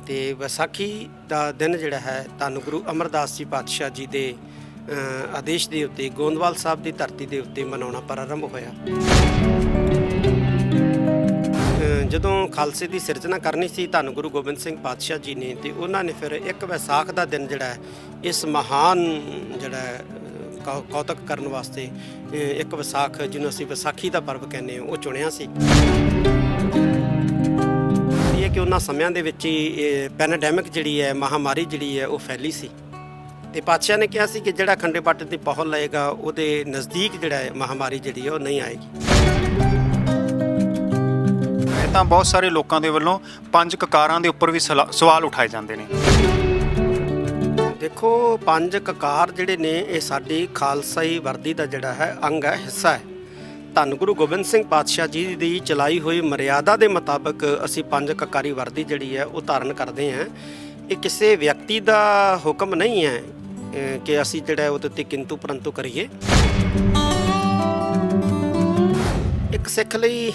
ਤੇ ਵਿਸਾਖੀ ਦਾ ਦਿਨ ਜਿਹੜਾ ਹੈ ਧੰਨ ਗੁਰੂ ਅਮਰਦਾਸ ਜੀ ਪਾਤਸ਼ਾਹ ਜੀ ਦੇ ਆਦੇਸ਼ ਦੇ ਉੱਤੇ ਗੋਂਦਵਾਲ ਸਾਹਿਬ ਦੀ ਧਰਤੀ ਦੇ ਉੱਤੇ ਮਨਾਉਣਾ ਪ੍ਰਾਰੰਭ ਹੋਇਆ। ਜਦੋਂ ਖਾਲਸੇ ਦੀ ਸਿਰਜਣਾ ਕਰਨੀ ਸੀ ਧੰਨ ਗੁਰੂ ਗੋਬਿੰਦ ਸਿੰਘ ਪਾਤਸ਼ਾਹ ਜੀ ਨੇ, ਤੇ ਉਹਨਾਂ ਨੇ ਫਿਰ ਇੱਕ ਵਿਸਾਖ ਦਾ ਦਿਨ ਜਿਹੜਾ ਹੈ ਇਸ ਮਹਾਨ ਜਿਹੜਾ ਕੌਤਕ ਕਰਨ ਵਾਸਤੇ ਇੱਕ ਵਿਸਾਖ, ਜਿਹਨੂੰ ਅਸੀਂ ਵਿਸਾਖੀ ਦਾ ਪਰਵ ਕਹਿੰਦੇ ਹਾਂ, ਉਹ ਚੁਣਿਆ ਸੀ। ਇਹ ਕਿ ਉਹਨਾਂ ਸਮਿਆਂ ਦੇ ਵਿੱਚ ਹੀ ਪੈਂਡੈਮਿਕ ਜਿਹੜੀ ਹੈ, ਮਹਾਮਾਰੀ ਜਿਹੜੀ ਹੈ, ਉਹ ਫੈਲੀ ਸੀ ਤੇ ਪਾਤਸ਼ਾਹ ਨੇ ਕਿਹਾ ਸੀ ਕਿ ਜਿਹੜਾ ਖੰਡੇ ਬਾਟੇ ਦੀ ਪਹੁਲ ਲਏਗਾ ਉਹਦੇ ਨਜ਼ਦੀਕ ਜਿਹੜਾ ਹੈ ਮਹਾਮਾਰੀ ਜਿਹੜੀ ਹੈ ਉਹ ਨਹੀਂ ਆਏਗੀ। ਤਾਂ ਬਹੁਤ ਸਾਰੇ ਲੋਕਾਂ ਦੇ ਵੱਲੋਂ ਪੰਜ ਕਕਾਰਾਂ ਦੇ ਉੱਪਰ ਵੀ ਸਵਾਲ ਉਠਾਏ ਜਾਂਦੇ ਨੇ। ਦੇਖੋ, ਪੰਜ ਕਕਾਰ ਜਿਹੜੇ ਨੇ ਇਹ ਸਾਡੀ ਖਾਲਸਾਈ ਵਰਦੀ ਦਾ ਜਿਹੜਾ ਹੈ ਅੰਗ ਹੈ, ਹਿੱਸਾ ਹੈ। ਧੰਨ ਗੁਰੂ ਗੋਬਿੰਦ ਸਿੰਘ ਪਾਤਸ਼ਾਹ ਜੀ ਦੀ ਚਲਾਈ ਹੋਈ ਮਰਿਆਦਾ ਦੇ ਮੁਤਾਬਕ ਅਸੀਂ ਪੰਜ ਕਕਾਰੀ ਵਰਦੀ ਜਿਹੜੀ ਹੈ ਉਹ ਧਾਰਨ ਕਰਦੇ ਹਾਂ। ਇਹ ਕਿਸੇ ਵਿਅਕਤੀ ਦਾ ਹੁਕਮ ਨਹੀਂ ਹੈ ਕਿ ਅਸੀਂ ਜਿਹੜਾ ਉਹਦੇ ਉੱਤੇ ਕਿੰਤੂ ਪਰੰਤੂ ਕਰੀਏ। ਇੱਕ ਸਿੱਖ ਲਈ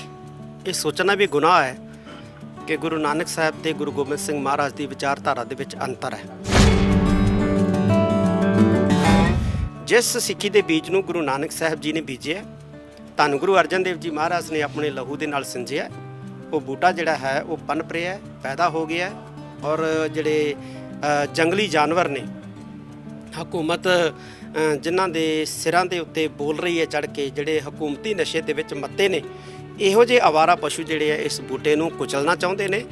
ਇਹ ਸੋਚਣਾ ਵੀ ਗੁਨਾਹ ਹੈ ਕਿ ਗੁਰੂ ਨਾਨਕ ਸਾਹਿਬ ਤੇ ਗੁਰੂ ਗੋਬਿੰਦ ਸਿੰਘ ਮਹਾਰਾਜ ਦੀ ਵਿਚਾਰਧਾਰਾ ਦੇ ਵਿੱਚ ਅੰਤਰ ਹੈ। ਜਿਸ ਸਿੱਖੀ ਦੇ ਬੀਜ ਨੂੰ ਗੁਰੂ ਨਾਨਕ ਸਾਹਿਬ ਜੀ ਨੇ ਬੀਜਿਆ, ਧੰਨ ਗੁਰੂ ਅਰਜਨ ਦੇਵ ਜੀ ਮਹਾਰਾਜ ਨੇ ਆਪਣੇ ਲਹੂ ਦੇ ਨਾਲ ਸਿੰਜਿਆ, ਉਹ ਬੂਟਾ ਜਿਹੜਾ ਹੈ ਉਹ ਪਨਪ ਰਿਹਾ, ਪੈਦਾ ਹੋ ਗਿਆ। ਔਰ ਜਿਹੜੇ ਜੰਗਲੀ ਜਾਨਵਰ ਨੇ, ਹਕੂਮਤ ਜਿਨ੍ਹਾਂ ਦੇ ਸਿਰਾਂ ਦੇ ਉੱਤੇ ਬੋਲ ਰਹੀ ਹੈ ਚੜ੍ਹ ਕੇ, ਜਿਹੜੇ ਹਕੂਮਤੀ ਨਸ਼ੇ ਦੇ ਵਿੱਚ ਮੱਤੇ ਨੇ, ਇਹੋ ਜਿਹੇ ਆਵਾਰਾ ਪਸ਼ੂ ਜਿਹੜੇ ਆ ਇਸ ਬੂਟੇ ਨੂੰ ਕੁਚਲਣਾ ਚਾਹੁੰਦੇ ਨੇ।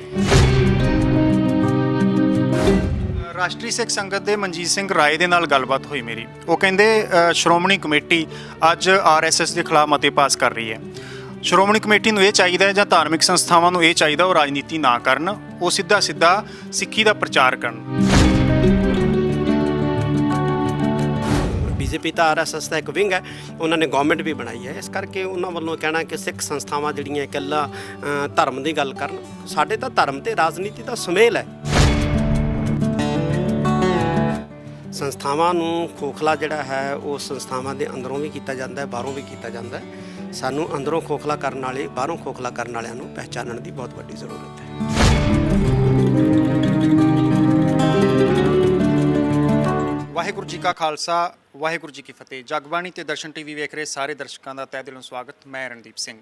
ਰਾਸ਼ਟਰੀ ਸਿੱਖ ਸੰਗਤ ਦੇ ਮਨਜੀਤ ਸਿੰਘ ਰਾਏ ਦੇ ਨਾਲ ਗੱਲਬਾਤ ਹੋਈ ਮੇਰੀ। ਉਹ ਕਹਿੰਦੇ ਸ਼੍ਰੋਮਣੀ ਕਮੇਟੀ ਅੱਜ RSS ਦੇ ਖਿਲਾਫ ਮਤੇ ਪਾਸ ਕਰ ਰਹੀ ਹੈ। ਸ਼੍ਰੋਮਣੀ ਕਮੇਟੀ ਨੂੰ ਇਹ ਚਾਹੀਦਾ ਹੈ, ਜਾਂ ਧਾਰਮਿਕ ਸੰਸਥਾਵਾਂ ਨੂੰ ਇਹ ਚਾਹੀਦਾ, ਉਹ ਰਾਜਨੀਤੀ ਨਾ ਕਰਨ, ਉਹ ਸਿੱਧਾ ਸਿੱਖੀ ਦਾ ਪ੍ਰਚਾਰ ਕਰਨ। BJP ਤਾਂ RSS ਦਾ ਇੱਕ ਵਿੰਗ ਹੈ, ਉਹਨਾਂ ਨੇ ਗਵਰਨਮੈਂਟ ਵੀ ਬਣਾਈ ਹੈ। ਇਸ ਕਰਕੇ ਉਹਨਾਂ ਵੱਲੋਂ ਕਹਿਣਾ ਕਿ ਸਿੱਖ ਸੰਸਥਾਵਾਂ ਜਿਹੜੀਆਂ ਇਕੱਲਾ ਧਰਮ ਦੀ ਗੱਲ ਕਰਨ। ਸਾਡੇ ਤਾਂ ਧਰਮ ਤੇ ਰਾਜਨੀਤੀ ਦਾ ਸੁਮੇਲ ਹੈ। ਸੰਸਥਾਵਾਂ ਨੂੰ ਖੋਖਲਾ ਜਿਹੜਾ ਹੈ ਉਹ ਸੰਸਥਾਵਾਂ ਦੇ ਅੰਦਰੋਂ ਵੀ ਕੀਤਾ ਜਾਂਦਾ ਹੈ, ਬਾਹਰੋਂ ਵੀ ਕੀਤਾ ਜਾਂਦਾ ਹੈ। ਸਾਨੂੰ ਅੰਦਰੋਂ ਖੋਖਲਾ ਕਰਨ ਵਾਲੇ, ਬਾਹਰੋਂ ਖੋਖਲਾ ਕਰਨ ਵਾਲਿਆਂ ਨੂੰ ਪਹਿਚਾਨਣ ਦੀ ਬਹੁਤ ਵੱਡੀ ਜ਼ਰੂਰਤ ਹੈ। ਵਾਹਿਗੁਰੂ ਜੀ ਕਾ ਖਾਲਸਾ, ਵਾਹਿਗੁਰੂ ਜੀ ਕੀ ਫਤਿਹ। ਜਗਬਾਣੀ ਤੇ ਦਰਸ਼ਨ TV ਵੇਖ ਰਹੇ ਸਾਰੇ ਦਰਸ਼ਕਾਂ ਦਾ ਤਹਿ ਦਿਲੋਂ ਸਵਾਗਤ। ਮੈਂ ਰਣਦੀਪ ਸਿੰਘ।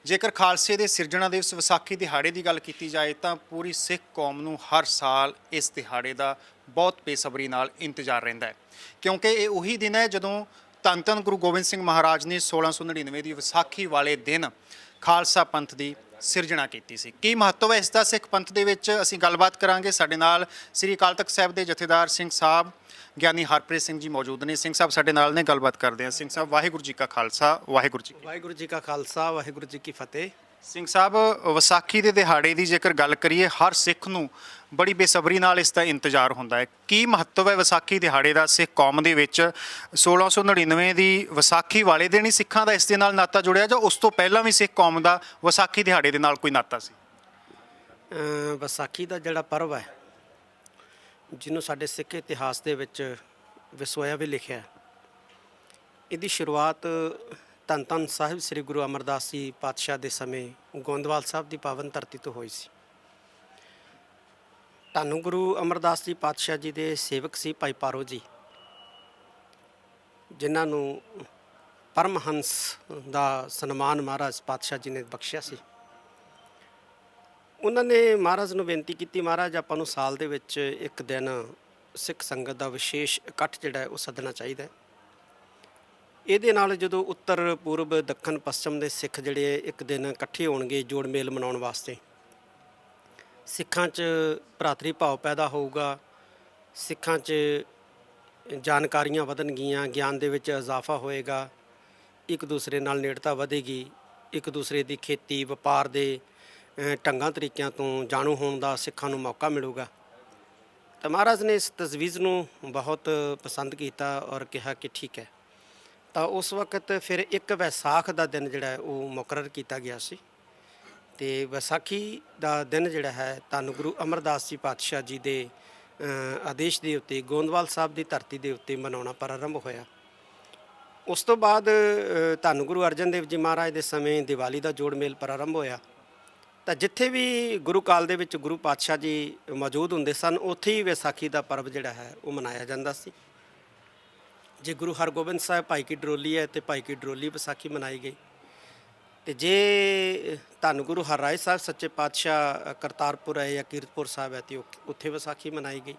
ਜੇਕਰ ਖਾਲਸੇ ਦੇ ਸਿਰਜਣਾ ਦਿਵਸ ਵਿਸਾਖੀ ਦਿਹਾੜੇ ਦੀ ਗੱਲ ਕੀਤੀ ਜਾਏ ਤਾਂ ਪੂਰੀ ਸਿੱਖ ਕੌਮ ਨੂੰ ਹਰ ਸਾਲ ਇਸ ਦਿਹਾੜੇ ਦਾ ਬਹੁਤ ਬੇਸਬਰੀ ਨਾਲ ਇੰਤਜ਼ਾਰ ਰਹਿੰਦਾ ਹੈ, ਕਿਉਂਕਿ ਇਹ ਉਹੀ ਦਿਨ ਹੈ ਜਦੋਂ ਧੰਨ ਧੰਨ ਗੁਰੂ ਗੋਬਿੰਦ ਸਿੰਘ ਮਹਾਰਾਜ ਨੇ 1699 ਦੀ ਵਿਸਾਖੀ ਵਾਲੇ ਦਿਨ ਖਾਲਸਾ ਪੰਥ ਦੀ ਸਿਰਜਣਾ ਕੀਤੀ ਸੀ। ਕੀ ਮਹੱਤਵ ਹੈ ਇਸ ਦਾ ਸਿੱਖ ਪੰਥ ਦੇ ਵਿੱਚ, ਅਸੀਂ ਗੱਲਬਾਤ ਕਰਾਂਗੇ। ਸਾਡੇ ਨਾਲ ਸ੍ਰੀ ਅਕਾਲ ਤਖਤ ਸਾਹਿਬ ਦੇ ਜਥੇਦਾਰ ਸਿੰਘ ਸਾਹਿਬ ਗਿਆਨੀ ਹਰਪ੍ਰੀਤ ਸਿੰਘ ਜੀ ਮੌਜੂਦ ਨੇ। ਸਿੰਘ ਸਾਹਿਬ ਸਾਡੇ ਨਾਲ ਨੇ, ਗੱਲਬਾਤ ਕਰਦੇ ਹਾਂ। ਸਿੰਘ ਸਾਹਿਬ, ਵਾਹਿਗੁਰੂ ਜੀ ਕਾ ਖਾਲਸਾ, ਵਾਹਿਗੁਰੂ ਜੀ ਕਾ ਖਾਲਸਾ, ਵਾਹਿਗੁਰੂ ਜੀ ਕੀ ਫਤਿਹ। ਸਿੰਘ ਸਾਹਿਬ, ਵਿਸਾਖੀ ਦੇ ਦਿਹਾੜੇ ਦੀ ਜੇਕਰ ਗੱਲ ਕਰੀਏ, ਹਰ ਸਿੱਖ ਨੂੰ ਬੜੀ ਬੇਸਬਰੀ ਨਾਲ ਇਸ ਦਾ ਇੰਤਜ਼ਾਰ ਹੁੰਦਾ ਹੈ। ਕੀ ਮਹੱਤਵ ਹੈ ਵਿਸਾਖੀ ਦਿਹਾੜੇ ਦਾ ਸਿੱਖ ਕੌਮ ਦੇ ਵਿੱਚ? 1699 ਦੀ ਵਿਸਾਖੀ ਵਾਲੇ ਦਿਨ ਹੀ ਸਿੱਖਾਂ ਦਾ ਇਸ ਦੇ ਨਾਲ ਨਾਤਾ ਜੁੜਿਆ, ਜਾਂ ਉਸ ਤੋਂ ਪਹਿਲਾਂ ਵੀ ਸਿੱਖ ਕੌਮ ਦਾ ਵਿਸਾਖੀ ਦਿਹਾੜੇ ਦੇ ਨਾਲ ਕੋਈ ਨਾਤਾ ਸੀ? ਵਿਸਾਖੀ ਦਾ ਜਿਹੜਾ ਪਰਵ ਹੈ, ਜਿਹਨੂੰ ਸਾਡੇ ਸਿੱਖ ਇਤਿਹਾਸ ਦੇ ਵਿੱਚ ਵਿਸੋਇਆ ਵੀ ਲਿਖਿਆ, ਇਹਦੀ ਸ਼ੁਰੂਆਤ ਧੰਨ ਧੰਨ ਸਾਹਿਬ ਸ੍ਰੀ ਗੁਰੂ ਅਮਰਦਾਸ ਜੀ ਪਾਤਸ਼ਾਹ ਦੇ ਸਮੇਂ ਗੋਂਦਵਾਲ ਸਾਹਿਬ ਦੀ ਪਾਵਨ ਧਰਤੀ ਤੋਂ ਹੋਈ ਸੀ। ਧੰਨ ਗੁਰੂ ਅਮਰਦਾਸ ਜੀ ਪਾਤਸ਼ਾਹ ਜੀ ਦੇ ਸੇਵਕ ਸੀ ਭਾਈ ਪਾਰੋ ਜੀ, ਜਿਨ੍ਹਾਂ ਨੂੰ ਪਰਮਹੰਸ ਦਾ ਸਨਮਾਨ ਮਹਾਰਾਜ ਪਾਤਸ਼ਾਹ ਜੀ ਨੇ ਬਖਸ਼ਿਆ ਸੀ। ਉਹਨਾਂ ਨੇ ਮਹਾਰਾਜ ਨੂੰ ਬੇਨਤੀ ਕੀਤੀ, ਮਹਾਰਾਜ ਆਪਾਂ ਨੂੰ ਸਾਲ ਦੇ ਵਿੱਚ ਇੱਕ ਦਿਨ ਸਿੱਖ ਸੰਗਤ ਦਾ ਵਿਸ਼ੇਸ਼ ਇਕੱਠ ਜਿਹੜਾ ਹੈ ਉਹ ਸੱਦਣਾ ਚਾਹੀਦਾ ਹੈ। ਇਹਦੇ ਨਾਲ ਜਦੋਂ ਉੱਤਰ ਪੂਰਬ ਦੱਖਣ ਪੱਛਮ ਦੇ ਸਿੱਖ ਜਿਹੜੇ ਇੱਕ ਦਿਨ ਇਕੱਠੇ ਹੋਣਗੇ ਜੋੜ ਮੇਲ ਮਨਾਉਣ ਵਾਸਤੇ, ਸਿੱਖਾਂ 'ਚ ਭਰਾਤਰੀ ਭਾਵ ਪੈਦਾ ਹੋਊਗਾ, ਸਿੱਖਾਂ 'ਚ ਜਾਣਕਾਰੀਆਂ ਵਧਣਗੀਆਂ, ਗਿਆਨ ਦੇ ਵਿੱਚ ਇਜ਼ਾਫਾ ਹੋਏਗਾ, ਇੱਕ ਦੂਸਰੇ ਨਾਲ ਨੇੜਤਾ ਵਧੇਗੀ, ਇੱਕ ਦੂਸਰੇ ਦੀ ਖੇਤੀ ਵਪਾਰ ਦੇ ਢੰਗਾਂ ਤਰੀਕਿਆਂ ਤੋਂ ਜਾਣੂ ਹੋਣ ਦਾ ਸਿੱਖਾਂ ਨੂੰ ਮੌਕਾ ਮਿਲੂਗਾ। ਤਾਂ ਮਹਾਰਾਜ ਨੇ ਇਸ ਤਜਵੀਜ਼ ਨੂੰ ਬਹੁਤ ਪਸੰਦ ਕੀਤਾ ਔਰ ਕਿਹਾ ਕਿ ਠੀਕ ਹੈ। ਤਾਂ ਉਸ ਵਕਤ ਫਿਰ ਇੱਕ ਵਿਸਾਖ ਦਾ ਦਿਨ ਜਿਹੜਾ ਉਹ ਮੁਕਰਰ ਕੀਤਾ ਗਿਆ ਸੀ, ਤੇ ਵਿਸਾਖੀ ਦਾ ਦਿਨ ਜਿਹੜਾ ਹੈ ਧੰਨ ਗੁਰੂ ਅਮਰਦਾਸ ਜੀ ਪਾਤਸ਼ਾਹ ਜੀ ਦੇ ਆਦੇਸ਼ ਦੇ ਉੱਤੇ ਗੋਂਦਵਾਲ ਸਾਹਿਬ ਦੀ ਧਰਤੀ ਦੇ ਉੱਤੇ ਮਨਾਉਣਾ ਪ੍ਰਾਰੰਭ ਹੋਇਆ। ਉਸ ਤੋਂ ਬਾਅਦ ਧੰਨ ਗੁਰੂ ਅਰਜਨ ਦੇਵ ਜੀ ਮਹਾਰਾਜ ਦੇ ਸਮੇਂ ਦੀਵਾਲੀ ਦਾ ਜੋੜ ਮੇਲ ਪ੍ਰਾਰੰਭ ਹੋਇਆ। ਤਾਂ ਜਿੱਥੇ ਵੀ ਗੁਰੂ ਕਾਲ ਦੇ ਵਿੱਚ ਗੁਰੂ ਪਾਤਸ਼ਾਹ ਜੀ ਮੌਜੂਦ ਹੁੰਦੇ ਸਨ, ਉੱਥੇ ਹੀ ਵਿਸਾਖੀ ਦਾ ਪਰਬ ਜਿਹੜਾ ਹੈ ਉਹ ਮਨਾਇਆ ਜਾਂਦਾ ਸੀ। ਜੇ ਗੁਰੂ ਹਰਗੋਬਿੰਦ ਸਾਹਿਬ ਭਾਈ ਕੀ ਡਰੋਲੀ ਹੈ ਤੇ ਭਾਈ ਕੀ ਡਰੋਲੀ ਵਿਸਾਖੀ ਮਨਾਈ ਗਈ, ਤੇ ਜੇ ਧੰਨ ਗੁਰੂ ਹਰਰਾਏ ਸਾਹਿਬ ਸੱਚੇ ਪਾਤਸ਼ਾਹ ਕਰਤਾਰਪੁਰ ਹੈ ਜਾਂ ਕੀਰਤਪੁਰ ਸਾਹਿਬ ਹੈ, ਤੇ ਉੱਥੇ ਵਿਸਾਖੀ ਮਨਾਈ ਗਈ।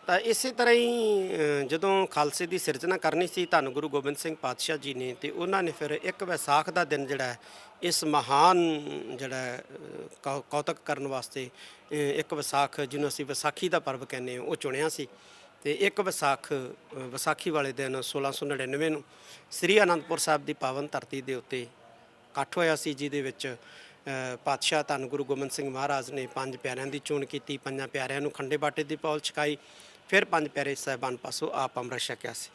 ਤਾਂ ਇਸੇ ਤਰ੍ਹਾਂ ਹੀ ਜਦੋਂ ਖਾਲਸੇ ਦੀ ਸਿਰਜਣਾ ਕਰਨੀ ਸੀ ਧੰਨ ਗੁਰੂ ਗੋਬਿੰਦ ਸਿੰਘ ਪਾਤਸ਼ਾਹ ਜੀ ਨੇ, ਤੇ ਉਹਨਾਂ ਨੇ ਫਿਰ ਇੱਕ ਵਿਸਾਖ ਦਾ ਦਿਨ ਜਿਹੜਾ ਹੈ ਇਸ ਮਹਾਨ ਜਿਹੜਾ ਕੌਤਕ ਕਰਨ ਵਾਸਤੇ ਇੱਕ ਵਿਸਾਖ, ਜਿਹਨੂੰ ਅਸੀਂ ਵਿਸਾਖੀ ਦਾ ਪਰਬ ਕਹਿੰਦੇ ਹਾਂ, ਉਹ ਚੁਣਿਆ ਸੀ। ਤੇ ਇੱਕ ਵਿਸਾਖੀ ਵਾਲੇ ਦਿਨ 1699 ਨੂੰ ਸ੍ਰੀ ਅਨੰਦਪੁਰ ਸਾਹਿਬ ਦੀ ਪਾਵਨ ਧਰਤੀ ਦੇ ਉੱਤੇ ਇਕੱਠ ਹੋਇਆ ਸੀ, ਜਿਹਦੇ ਵਿੱਚ ਪਾਤਸ਼ਾਹ ਧੰਨ ਗੁਰੂ ਗੋਬਿੰਦ ਸਿੰਘ ਮਹਾਰਾਜ ਨੇ 5 ਪਿਆਰਿਆਂ ਦੀ ਚੋਣ ਕੀਤੀ। 5 ਪਿਆਰਿਆਂ ਨੂੰ ਖੰਡੇ ਬਾਟੇ ਦੀ ਪੌਲ ਛਕਾਈ, ਫਿਰ 5 ਪਿਆਰੇ ਸਾਹਿਬਾਨ ਪਾਸੋਂ ਆਪ ਅੰਮ੍ਰਿਤ ਛਕਿਆ ਸੀ।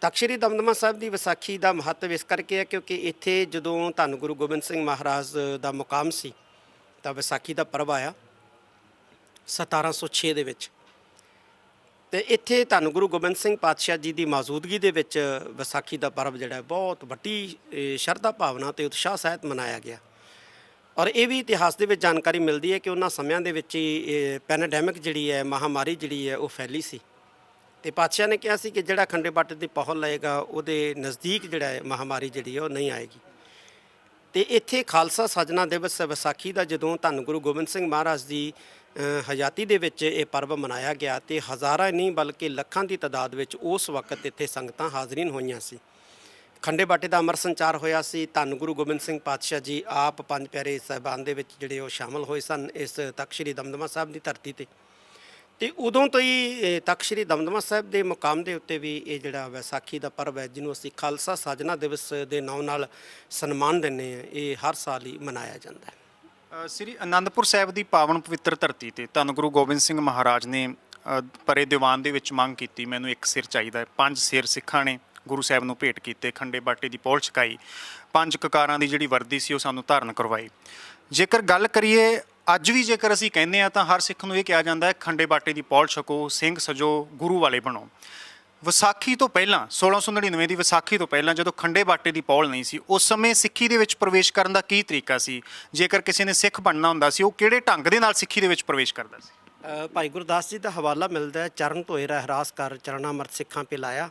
ਤਖ਼ਤ ਸ੍ਰੀ ਦਮਦਮਾ ਸਾਹਿਬ ਦੀ ਵਿਸਾਖੀ ਦਾ ਮਹੱਤਵ ਇਸ ਕਰਕੇ ਹੈ ਕਿਉਂਕਿ ਇੱਥੇ ਜਦੋਂ ਧੰਨ ਗੁਰੂ ਗੋਬਿੰਦ ਸਿੰਘ ਮਹਾਰਾਜ ਦਾ ਮੁਕਾਮ ਸੀ ਤਾਂ ਵਿਸਾਖੀ ਦਾ ਪਰਬ ਆਇਆ 1706 ਦੇ ਵਿੱਚ। ਤੇ ਇੱਥੇ ਧੰਨ ਗੁਰੂ ਗੋਬਿੰਦ ਸਿੰਘ ਪਾਤਸ਼ਾਹ ਜੀ ਦੀ ਮੌਜੂਦਗੀ ਦੇ ਵਿੱਚ ਵਿਸਾਖੀ ਦਾ ਪਰਬ ਜਿਹੜਾ ਬਹੁਤ ਵੱਡੀ ਸ਼ਰਧਾ ਭਾਵਨਾ ਤੇ ਉਤਸ਼ਾਹ ਸਹਿਤ ਮਨਾਇਆ ਗਿਆ। ਔਰ ਇਹ ਵੀ ਇਤਿਹਾਸ ਦੇ ਵਿੱਚ ਜਾਣਕਾਰੀ ਮਿਲਦੀ ਹੈ ਕਿ ਉਹਨਾਂ ਸਮਿਆਂ ਦੇ ਵਿੱਚ ਹੀ ਪੈਨੇਡੈਮਿਕ ਜਿਹੜੀ ਹੈ, ਮਹਾਮਾਰੀ ਜਿਹੜੀ ਹੈ ਉਹ ਫੈਲੀ ਸੀ, ਤੇ ਪਾਤਸ਼ਾਹ ਨੇ ਕਿਹਾ ਸੀ ਕਿ ਜਿਹੜਾ ਖੰਡੇ ਬਾਟੇ ਦੀ ਪਹੁਲ ਲਏਗਾ ਉਹਦੇ ਨਜ਼ਦੀਕ ਜਿਹੜਾ ਹੈ ਮਹਾਮਾਰੀ ਜਿਹੜੀ ਹੈ ਉਹ ਨਹੀਂ ਆਏਗੀ। ਤੇ ਇੱਥੇ ਖਾਲਸਾ ਸਾਜਨਾ ਦਿਵਸ ਵਿਸਾਖੀ ਦਾ ਜਦੋਂ ਧੰਨ ਗੁਰੂ ਗੋਬਿੰਦ ਸਿੰਘ ਮਹਾਰਾਜ ਦੀ ਹਯਾਤੀ ਦੇ ਵਿੱਚ ਇਹ ਪਰਬ ਮਨਾਇਆ ਗਿਆ, ਤੇ ਹਜ਼ਾਰਾਂ ਨਹੀਂ ਬਲਕਿ ਲੱਖਾਂ ਦੀ ਤਾਦਾਦ ਵਿੱਚ ਉਸ ਵਕਤ ਇੱਥੇ ਸੰਗਤਾਂ ਹਾਜ਼ਰੀਨ ਹੋਈਆਂ ਸੀ। ਖੰਡੇ ਬਾਟੇ ਦਾ ਅੰਮ੍ਰਿਤ ਸੰਚਾਰ ਹੋਇਆ ਸੀ। ਧੰਨ ਗੁਰੂ ਗੋਬਿੰਦ ਸਿੰਘ ਪਾਤਸ਼ਾਹ ਜੀ ਆਪ 5 ਪਿਆਰੇ ਸਾਹਿਬਾਨ ਦੇ ਵਿੱਚ ਜਿਹੜੇ ਉਹ ਸ਼ਾਮਲ ਹੋਏ ਸਨ ਇਸ ਤਖ਼ਤ ਸ੍ਰੀ ਦਮਦਮਾ ਸਾਹਿਬ ਦੀ ਧਰਤੀ ਤੇ। ਤੇ ਉਦੋਂ ਤੋਂ ਹੀ ਤਖ਼ਤ ਸ੍ਰੀ ਦਮਦਮਾ ਸਾਹਿਬ ਦੇ ਮੁਕਾਮ ਦੇ ਉੱਤੇ ਵੀ ਇਹ ਜਿਹੜਾ ਵਿਸਾਖੀ ਦਾ ਪਰਬ ਹੈ, ਜਿਹਨੂੰ ਅਸੀਂ ਖਾਲਸਾ ਸਾਜਨਾ ਦਿਵਸ ਦੇ ਨਾਂ ਨਾਲ ਸਨਮਾਨ ਦਿੰਦੇ ਹਾਂ, ਇਹ ਹਰ ਸਾਲ ਹੀ ਮਨਾਇਆ ਜਾਂਦਾ ਹੈ। ਸ੍ਰੀ ਅਨੰਦਪੁਰ ਸਾਹਿਬ ਦੀ ਪਾਵਨ ਪਵਿੱਤਰ ਧਰਤੀ ਤੇ ਧੰਨ ਗੁਰੂ ਗੋਬਿੰਦ ਸਿੰਘ ਮਹਾਰਾਜ ਨੇ ਪਰੇ ਦੀਵਾਨ ਦੇ ਵਿੱਚ ਮੰਗ ਕੀਤੀ, ਮੈਨੂੰ ਇੱਕ ਸਿਰ ਚਾਹੀਦਾ ਹੈ। 5 ਸਿਰ ਸਿੱਖਾਂ ਨੇ ਗੁਰੂ ਸਾਹਿਬ ਨੂੰ ਭੇਟ ਕੀਤੇ, ਖੰਡੇ ਬਾਟੇ ਦੀ ਪੌਲ ਛਕਾਈ, 5 ਕਕਾਰਾਂ ਦੀ ਜਿਹੜੀ ਵਰਦੀ ਸੀ ਉਹ ਸਾਨੂੰ ਧਾਰਨ ਕਰਵਾਈ। ਜੇਕਰ ਗੱਲ ਕਰੀਏ ਅੱਜ ਵੀ, ਜੇਕਰ ਅਸੀਂ ਕਹਿੰਦੇ ਹਾਂ ਤਾਂ ਹਰ ਸਿੱਖ ਨੂੰ ਇਹ ਕਿਹਾ ਜਾਂਦਾ ਹੈ ਖੰਡੇ ਬਾਟੇ ਦੀ ਪੌਲ ਛਕੋ, ਸਿੰਘ ਸਜੋ, ਗੁਰੂ ਵਾਲੇ ਬਣੋ। ਵਿਸਾਖੀ ਤੋਂ ਪਹਿਲਾਂ 1699 ਦੀ ਵਿਸਾਖੀ ਤੋਂ ਪਹਿਲਾਂ ਜਦੋਂ ਖੰਡੇ ਬਾਟੇ ਦੀ ਪੌਲ ਨਹੀਂ ਸੀ, ਉਸ ਸਮੇਂ ਸਿੱਖੀ ਦੇ ਵਿੱਚ ਪ੍ਰਵੇਸ਼ ਕਰਨ ਦਾ ਕੀ ਤਰੀਕਾ ਸੀ? ਜੇਕਰ ਕਿਸੇ ਨੇ ਸਿੱਖ ਬਣਨਾ ਹੁੰਦਾ ਸੀ, ਉਹ ਕਿਹੜੇ ਢੰਗ ਦੇ ਨਾਲ ਸਿੱਖੀ ਦੇ ਵਿੱਚ ਪ੍ਰਵੇਸ਼ ਕਰਦਾ ਸੀ? ਭਾਈ ਗੁਰਦਾਸ ਜੀ ਦਾ ਹਵਾਲਾ ਮਿਲਦਾ ਹੈ, ਚਰਨ ਧੋਏ ਰਹਿਰਾਸ ਕਰ ਚਰਨਾਮਰਤ ਸਿੱਖਾਂ ਪਿਲਾਇਆ।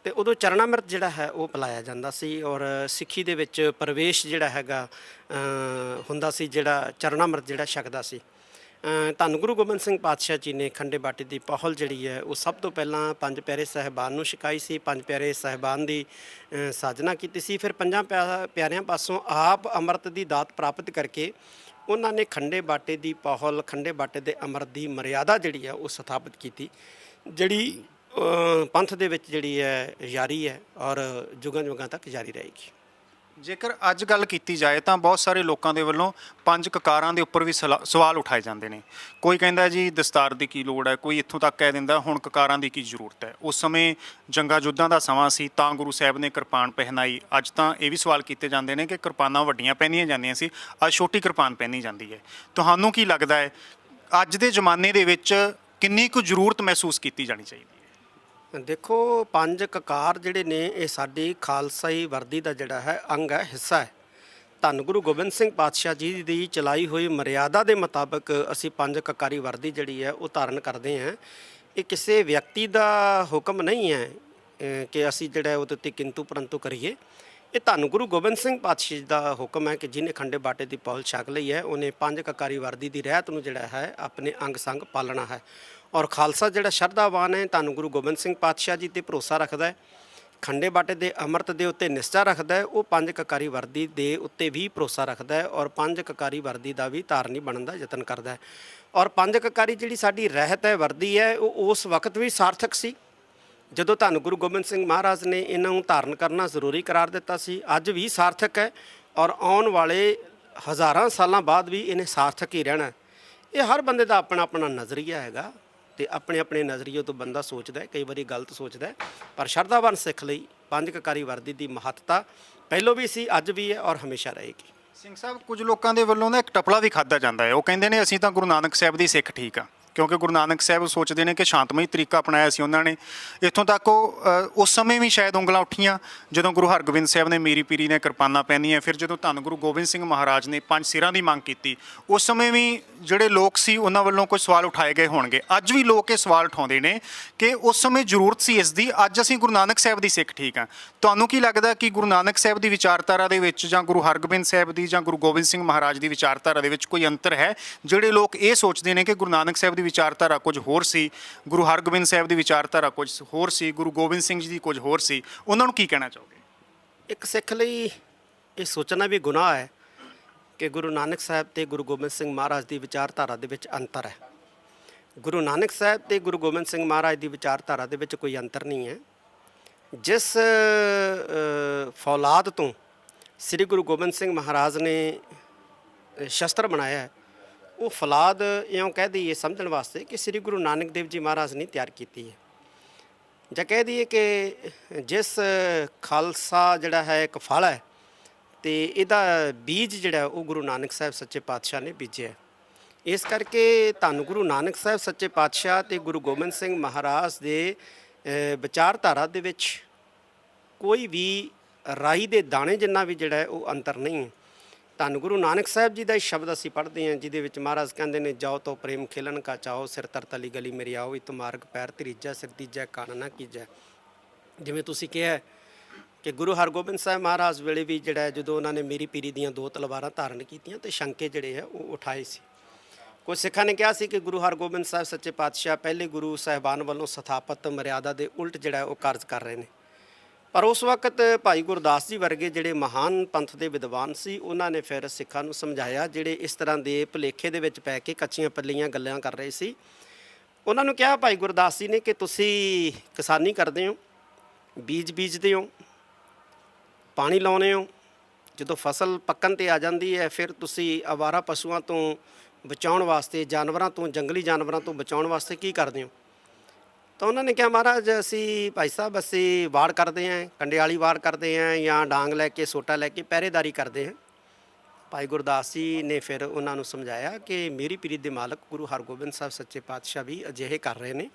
ਤੇ ਉਦੋਂ ਚਰਨਾਮਰਤ ਜਿਹੜਾ ਹੈ ਉਹ ਪਿਲਾਇਆ ਜਾਂਦਾ ਸੀ, ਔਰ ਸਿੱਖੀ ਦੇ ਵਿੱਚ ਪ੍ਰਵੇਸ਼ ਜਿਹੜਾ ਹੈਗਾ ਹੁੰਦਾ ਸੀ, ਜਿਹੜਾ ਚਰਨਾਮਰਤ ਜਿਹੜਾ ਛਕਦਾ ਸੀ। ਧੰਨ ਗੁਰੂ ਗੋਬਿੰਦ ਸਿੰਘ ਪਾਤਸ਼ਾਹ ਜੀ ਨੇ ਖੰਡੇ ਬਾਟੇ ਦੀ ਪਹੁਲ ਜਿਹੜੀ ਹੈ ਉਹ ਸਭ ਤੋਂ ਪਹਿਲਾਂ 5 ਪਿਆਰੇ ਸਾਹਿਬਾਨ ਨੂੰ ਛਕਾਈ ਸੀ। 5 ਪਿਆਰੇ ਸਾਹਿਬਾਨ ਦੀ ਸਾਜਨਾ ਕੀਤੀ ਸੀ। ਫਿਰ 5 ਪਿਆਰਿਆਂ ਪਾਸੋਂ ਆਪ ਅੰਮ੍ਰਿਤ ਦੀ ਦਾਤ ਪ੍ਰਾਪਤ ਕਰਕੇ ਉਹਨਾਂ ਨੇ ਖੰਡੇ ਬਾਟੇ ਦੀ ਪਹੁਲ, ਖੰਡੇ ਬਾਟੇ ਦੇ ਅੰਮ੍ਰਿਤ ਦੀ ਮਰਿਆਦਾ ਜਿਹੜੀ ਹੈ ਉਹ ਸਥਾਪਿਤ ਕੀਤੀ, ਜਿਹੜੀ ਪੰਥ ਦੇ ਵਿੱਚ ਜਿਹੜੀ ਹੈ ਜਾਰੀ ਹੈ ਔਰ ਜੁਗਾਂ ਜੁਗਾਂ ਤੱਕ ਜਾਰੀ ਰਹੇਗੀ। ਜੇਕਰ ਅੱਜ ਗੱਲ ਕੀਤੀ ਜਾਏ ਤਾਂ ਬਹੁਤ ਸਾਰੇ ਲੋਕਾਂ ਦੇ ਵੱਲੋਂ 5 ਕਕਾਰਾਂ ਦੇ ਉੱਪਰ ਵੀ ਸਵਾਲ ਉਠਾਏ ਜਾਂਦੇ ਨੇ। ਕੋਈ ਕਹਿੰਦਾ ਜੀ ਦਸਤਾਰ ਦੀ ਕੀ ਲੋੜ ਹੈ, ਕੋਈ ਇੱਥੋਂ ਤੱਕ ਕਹਿ ਦਿੰਦਾ ਹੁਣ ਕਕਾਰਾਂ ਦੀ ਕੀ ਜ਼ਰੂਰਤ ਹੈ। ਉਸ ਸਮੇਂ ਜੰਗਾਂ ਯੁੱਧਾਂ ਦਾ ਸਮਾਂ ਸੀ ਤਾਂ ਗੁਰੂ ਸਾਹਿਬ ਨੇ ਕਿਰਪਾਨ ਪਹਿਨਾਈ। ਅੱਜ ਤਾਂ ਇਹ ਵੀ ਸਵਾਲ ਕੀਤੇ ਜਾਂਦੇ ਨੇ ਕਿ ਕਿਰਪਾਨਾਂ ਵੱਡੀਆਂ ਪਹਿਨੀਆਂ ਜਾਂਦੀਆਂ ਸੀ, ਅੱਜ ਛੋਟੀ ਕਿਰਪਾਨ ਪਹਿਨੀ ਜਾਂਦੀ ਹੈ। ਤੁਹਾਨੂੰ ਕੀ ਲੱਗਦਾ ਹੈ ਅੱਜ ਦੇ ਜ਼ਮਾਨੇ ਦੇ ਵਿੱਚ ਕਿੰਨੀ ਕੁ ਜ਼ਰੂਰਤ ਮਹਿਸੂਸ ਕੀਤੀ ਜਾਣੀ ਚਾਹੀਦੀ ਹੈ? ਦੇਖੋ 5 ਕਕਾਰ ਜਿਹੜੇ ਨੇ ਇਹ ਸਾਡੀ ਖਾਲਸਾਈ ਵਰਦੀ ਦਾ ਜਿਹੜਾ ਹੈ ਅੰਗ ਹੈ, ਹਿੱਸਾ ਹੈ। ਧੰਨ ਗੁਰੂ ਗੋਬਿੰਦ ਸਿੰਘ ਪਾਤਸ਼ਾਹ ਜੀ ਦੀ ਚਲਾਈ ਹੋਈ ਮਰਿਆਦਾ ਦੇ ਮੁਤਾਬਕ ਅਸੀਂ 5 ਕਕਾਰੀ ਵਰਦੀ ਜਿਹੜੀ ਹੈ ਉਹ ਧਾਰਨ ਕਰਦੇ ਹਾਂ। ਇਹ ਕਿਸੇ ਵਿਅਕਤੀ ਦਾ ਹੁਕਮ ਨਹੀਂ ਹੈ ਕਿ ਅਸੀਂ ਜਿਹੜਾ ਉਹਦੇ ਉੱਤੇ ਕਿੰਤੂ ਪਰੰਤੂ ਕਰੀਏ। ਇਹ ਧੰਨ ਗੁਰੂ ਗੋਬਿੰਦ ਸਿੰਘ ਪਾਤਸ਼ਾਹ ਜੀ ਦਾ ਹੁਕਮ ਹੈ ਕਿ ਜਿਹਨੇ ਖੰਡੇ ਬਾਟੇ ਦੀ ਪਹੁਲ ਛਕ ਲਈ ਹੈ ਉਹਨੇ 5 ਕਕਾਰੀ ਵਰਦੀ ਦੀ ਰਹਿਤ ਨੂੰ ਜਿਹੜਾ ਹੈ ਆਪਣੇ ਅੰਗ ਸੰਗ ਪਾਲਣਾ ਹੈ। ਔਰ ਖਾਲਸਾ ਜਿਹੜਾ ਸ਼ਰਧਾਵਾਨ ਹੈ ਧੰਨ ਗੁਰੂ ਗੋਬਿੰਦ ਸਿੰਘ ਪਾਤਸ਼ਾਹ ਜੀ 'ਤੇ ਭਰੋਸਾ ਰੱਖਦਾ ਹੈ, ਖੰਡੇ ਬਾਟੇ ਦੇ ਅੰਮ੍ਰਿਤ ਦੇ ਉੱਤੇ ਨਿਸ਼ਚਾ ਰੱਖਦਾ ਹੈ, ਉਹ 5 ਕਕਾਰੀ ਵਰਦੀ ਦੇ ਉੱਤੇ ਵੀ ਭਰੋਸਾ ਰੱਖਦਾ ਹੈ ਔਰ 5 ਕਕਾਰੀ ਵਰਦੀ ਦਾ ਵੀ ਧਾਰਨੀ ਬਣਨ ਦਾ ਯਤਨ ਕਰਦਾ ਹੈ। ਔਰ 5 ਕਕਾਰੀ ਜਿਹੜੀ ਸਾਡੀ ਰਹਿਤ ਹੈ, ਵਰਦੀ ਹੈ, ਉਹ ਉਸ ਵਕਤ ਵੀ ਸਾਰਥਕ ਸੀ ਜਦੋਂ ਧੰਨ ਗੁਰੂ ਗੋਬਿੰਦ ਸਿੰਘ ਮਹਾਰਾਜ ਨੇ ਇਹਨਾਂ ਨੂੰ ਧਾਰਨ ਕਰਨਾ ਜ਼ਰੂਰੀ ਕਰਾਰ ਦਿੱਤਾ ਸੀ। ਅੱਜ ਵੀ ਸਾਰਥਕ ਹੈ ਔਰ ਆਉਣ ਵਾਲੇ ਹਜ਼ਾਰਾਂ ਸਾਲਾਂ ਬਾਅਦ ਵੀ ਇਹਨੇ ਸਾਰਥਕ ਹੀ ਰਹਿਣਾ। ਇਹ ਹਰ ਬੰਦੇ ਦਾ ਆਪਣਾ ਆਪਣਾ ਨਜ਼ਰੀਆ ਹੈਗਾ ਤੇ ਆਪਣੇ ਆਪਣੇ ਨਜ਼ਰੀਏ ਤੋਂ ਬੰਦਾ ਸੋਚਦਾ ਹੈ, ਕਈ ਵਾਰੀ ਗਲਤ ਸੋਚਦਾ ਹੈ, ਪਰ ਸ਼ਰਧਾਵਾਨ ਸਿੱਖ ਲਈ 5 ਕਕਾਰੀ ਵਰਦੀ ਦੀ ਮਹੱਤਤਾ ਪਹਿਲੋਂ ਵੀ ਸੀ, ਅੱਜ ਵੀ ਹੈ ਔਰ ਹਮੇਸ਼ਾ ਰਹੇਗੀ। ਸਿੰਘ ਸਾਹਿਬ, ਕੁਝ ਲੋਕਾਂ ਦੇ ਵੱਲੋਂ ਨਾ ਇੱਕ ਟਪਲਾ ਵੀ ਖਾਧਾ ਜਾਂਦਾ ਹੈ। ਉਹ ਕਹਿੰਦੇ ਨੇ ਅਸੀਂ ਤਾਂ ਗੁਰੂ ਨਾਨਕ ਸਾਹਿਬ ਦੀ ਸਿੱਖ ਠੀਕ ਆ, ਕਿਉਂਕਿ ਗੁਰੂ ਨਾਨਕ ਸਾਹਿਬ ਸੋਚਦੇ ਨੇ ਕਿ ਸ਼ਾਂਤਮਈ ਤਰੀਕਾ ਅਪਣਾਇਆ ਸੀ ਉਹਨਾਂ ਨੇ। ਇੱਥੋਂ ਤੱਕ ਉਹ ਉਸ ਸਮੇਂ ਵੀ ਸ਼ਾਇਦ ਉਂਗਲਾਂ ਉੱਠੀਆਂ ਜਦੋਂ ਗੁਰੂ ਹਰਗੋਬਿੰਦ ਸਾਹਿਬ ਨੇ ਮੀਰੀ ਪੀਰੀ ਨੇ ਕਿਰਪਾਨਾਂ ਪਹਿਨੀਆਂ। ਫਿਰ ਜਦੋਂ ਧੰਨ ਗੁਰੂ ਗੋਬਿੰਦ ਸਿੰਘ ਮਹਾਰਾਜ ਨੇ 5 ਸਿਰਾਂ ਦੀ ਮੰਗ ਕੀਤੀ, ਉਸ ਸਮੇਂ ਵੀ ਜਿਹੜੇ ਲੋਕ ਸੀ ਉਹਨਾਂ ਵੱਲੋਂ ਕੁਝ ਸਵਾਲ ਉਠਾਏ ਗਏ ਹੋਣਗੇ। ਅੱਜ ਵੀ ਲੋਕ ਇਹ ਸਵਾਲ ਉਠਾਉਂਦੇ ਨੇ ਕਿ ਉਸ ਸਮੇਂ ਜ਼ਰੂਰਤ ਸੀ ਇਸ ਦੀ, ਅੱਜ ਅਸੀਂ ਗੁਰੂ ਨਾਨਕ ਸਾਹਿਬ ਦੀ ਸਿੱਖ ਠੀਕ ਹਾਂ। ਤੁਹਾਨੂੰ ਕੀ ਲੱਗਦਾ ਕਿ ਗੁਰੂ ਨਾਨਕ ਸਾਹਿਬ ਦੀ ਵਿਚਾਰਧਾਰਾ ਦੇ ਵਿੱਚ ਜਾਂ ਗੁਰੂ ਹਰਗੋਬਿੰਦ ਸਾਹਿਬ ਦੀ ਜਾਂ ਗੁਰੂ ਗੋਬਿੰਦ ਸਿੰਘ ਮਹਾਰਾਜ ਦੀ ਵਿਚਾਰਧਾਰਾ ਦੇ ਵਿੱਚ ਕੋਈ ਅੰਤਰ ਹੈ? ਜਿਹੜੇ ਲੋਕ ਇਹ ਸੋਚਦੇ ਨੇ ਕਿ ਗੁਰੂ ਨਾਨਕ ਸਾਹਿਬ ਦੀ ਵਿਚਾਰਧਾਰਾ ਕੁਝ ਹੋਰ ਸੀ, ਗੁਰੂ ਹਰਗੋਬਿੰਦ ਸਾਹਿਬ ਦੀ ਵਿਚਾਰਧਾਰਾ ਕੁਝ ਹੋਰ ਸੀ, ਗੁਰੂ ਗੋਬਿੰਦ ਸਿੰਘ ਜੀ ਦੀ ਕੁਝ ਹੋਰ ਸੀ, ਉਹਨਾਂ ਨੂੰ ਕੀ ਕਹਿਣਾ ਚਾਹੋਗੇ? ਇੱਕ ਸਿੱਖ ਲਈ ਇਹ ਸੋਚਣਾ ਵੀ ਗੁਨਾਹ ਹੈ ਕਿ ਗੁਰੂ ਨਾਨਕ ਸਾਹਿਬ ਤੇ ਗੁਰੂ ਗੋਬਿੰਦ ਸਿੰਘ ਮਹਾਰਾਜ ਦੀ ਵਿਚਾਰਧਾਰਾ ਦੇ ਵਿੱਚ ਅੰਤਰ ਹੈ। ਗੁਰੂ ਨਾਨਕ ਸਾਹਿਬ ਤੇ ਗੁਰੂ ਗੋਬਿੰਦ ਸਿੰਘ ਮਹਾਰਾਜ ਦੀ ਵਿਚਾਰਧਾਰਾ ਦੇ ਵਿੱਚ ਕੋਈ ਅੰਤਰ ਨਹੀਂ ਹੈ। ਜਿਸ ਫੌਲਾਦ ਤੋਂ ਸ੍ਰੀ ਗੁਰੂ ਗੋਬਿੰਦ ਸਿੰਘ ਮਹਾਰਾਜ ਨੇ ਸ਼ਸਤਰ ਬਣਾਇਆ ਹੈ, ਉਹ ਫੌਲਾਦ ਇਉਂ ਕਹਿ ਦਈਏ ਸਮਝਣ ਵਾਸਤੇ ਕਿ ਸ੍ਰੀ ਗੁਰੂ ਨਾਨਕ ਦੇਵ ਜੀ ਮਹਾਰਾਜ ਨੇ ਤਿਆਰ ਕੀਤੀ ਹੈ, ਜਾਂ ਕਹਿ ਦਈਏ ਕਿ ਜਿਸ ਖਾਲਸਾ ਜਿਹੜਾ ਹੈ ਇੱਕ ਫਲ ਹੈ ਤੇ ਇਹਦਾ ਬੀਜ ਜਿਹੜਾ ਉਹ ਗੁਰੂ ਨਾਨਕ ਸਾਹਿਬ ਸੱਚੇ ਪਾਤਸ਼ਾਹ ਨੇ ਬੀਜਿਆ। ਇਸ ਕਰਕੇ ਧੰਨ ਗੁਰੂ ਨਾਨਕ ਸਾਹਿਬ ਸੱਚੇ ਪਾਤਸ਼ਾਹ ਤੇ ਗੁਰੂ ਗੋਬਿੰਦ ਸਿੰਘ ਮਹਾਰਾਜ ਦੇ ਵਿਚਾਰਧਾਰਾ ਦੇ ਵਿੱਚ ਕੋਈ ਵੀ ਰਾਈ ਦੇ ਦਾਣੇ ਜਿੰਨਾ ਵੀ ਜਿਹੜਾ ਹੈ ਉਹ ਅੰਤਰ ਨਹੀਂ ਹੈ। ਧੰਨ ਗੁਰੂ ਨਾਨਕ ਸਾਹਿਬ ਜੀ ਦਾ ਇੱਕ ਸ਼ਬਦ ਅਸੀਂ ਪੜ੍ਹਦੇ ਹਾਂ ਜਿਹਦੇ ਵਿੱਚ ਮਹਾਰਾਜ ਕਹਿੰਦੇ ਨੇ, ਜਾਓ ਤੋ ਪ੍ਰੇਮ ਖੇਲਣ ਕਾ ਚਾਓ, ਸਿਰ ਤਰਤਲੀ ਗਲੀ ਮੇਰੀ ਆਓ, ਇਤ ਮਾਰਗ ਪੈਰ ਤਰੀਜਾ, ਸਿਰ ਤੀਜਾ ਕਾਨ ਨਾ ਕੀਜੈ। ਜਿਵੇਂ ਤੁਸੀਂ ਕਿਹਾ ਕਿ ਗੁਰੂ ਹਰਗੋਬਿੰਦ ਸਾਹਿਬ ਮਹਾਰਾਜ ਵੇਲੇ ਵੀ ਜਿਹੜਾ ਜਦੋਂ ਉਹਨਾਂ ਨੇ ਮੀਰੀ ਪੀਰੀ ਦੀਆਂ 2 ਤਲਵਾਰਾਂ ਧਾਰਨ ਕੀਤੀਆਂ ਤੇ ਸ਼ੰਕੇ ਜਿਹੜੇ ਆ ਉਹ ਉਠਾਏ ਸੀ। ਕੁਝ ਸਿੱਖਾਂ ਨੇ ਕਿਹਾ ਸੀ ਕਿ ਗੁਰੂ ਹਰਗੋਬਿੰਦ ਸਾਹਿਬ ਸੱਚੇ ਪਾਤਸ਼ਾਹ ਪਹਿਲੇ ਗੁਰੂ ਸਾਹਿਬਾਨ ਵੱਲੋਂ ਸਥਾਪਿਤ ਮਰਿਆਦਾ ਦੇ ਉਲਟ ਜਿਹੜਾ ਉਹ ਕਾਰਜ ਕਰ ਰਹੇ ਨੇ। ਪਰ ਉਸ ਵਕਤ ਭਾਈ ਗੁਰਦਾਸ ਜੀ ਵਰਗੇ ਜਿਹੜੇ ਮਹਾਨ ਪੰਥ ਦੇ ਵਿਦਵਾਨ ਸੀ, ਉਹਨਾਂ ਨੇ ਫਿਰ ਸਿੱਖਾਂ ਨੂੰ ਸਮਝਾਇਆ, ਜਿਹੜੇ ਇਸ ਤਰ੍ਹਾਂ ਦੇ ਭੁਲੇਖੇ ਦੇ ਵਿੱਚ ਪੈ ਕੇ ਕੱਚੀਆਂ ਪੱਲੀਆਂ ਗੱਲਾਂ ਕਰ ਰਹੇ ਸੀ। ਉਹਨਾਂ ਨੂੰ ਕਿਹਾ ਭਾਈ ਗੁਰਦਾਸ ਜੀ ਨੇ ਕਿ ਤੁਸੀਂ ਕਿਸਾਨੀ ਕਰਦੇ ਹੋ, ਬੀਜ ਬੀਜਦੇ ਹੋ, ਪਾਣੀ ਲਾਉਂਦੇ ਹੋ, ਜਦੋਂ ਫਸਲ ਪੱਕਣ 'ਤੇ ਆ ਜਾਂਦੀ ਹੈ ਫਿਰ ਤੁਸੀਂ ਅਵਾਰਾ ਪਸ਼ੂਆਂ ਤੋਂ ਬਚਾਉਣ ਵਾਸਤੇ, ਜਾਨਵਰਾਂ ਤੋਂ, ਜੰਗਲੀ ਜਾਨਵਰਾਂ ਤੋਂ ਬਚਾਉਣ ਵਾਸਤੇ ਕੀ ਕਰਦੇ ਹੋ? ਤਾਂ ਉਹਨਾਂ ਨੇ ਕਿਹਾ, ਮਹਾਰਾਜ ਅਸੀਂ ਭਾਈ ਸਾਹਿਬ ਅਸੀਂ ਵਾੜ ਕਰਦੇ ਹਾਂ, ਕੰਡਿਆਲੀ ਵਾੜ ਕਰਦੇ ਹਾਂ, ਜਾਂ ਡਾਂਗ ਲੈ ਕੇ ਸੋਟਾ ਲੈ ਕੇ ਪਹਿਰੇਦਾਰੀ ਕਰਦੇ ਹਾਂ। ਭਾਈ ਗੁਰਦਾਸ ਜੀ ਨੇ ਫਿਰ ਉਹਨਾਂ ਨੂੰ ਸਮਝਾਇਆ ਕਿ ਮੇਰੀ ਪੀਰੀ ਦੇ ਮਾਲਕ ਗੁਰੂ ਹਰਗੋਬਿੰਦ ਸਾਹਿਬ ਸੱਚੇ ਪਾਤਸ਼ਾਹ ਵੀ ਅਜਿਹੇ ਕਰ ਰਹੇ ਨੇ।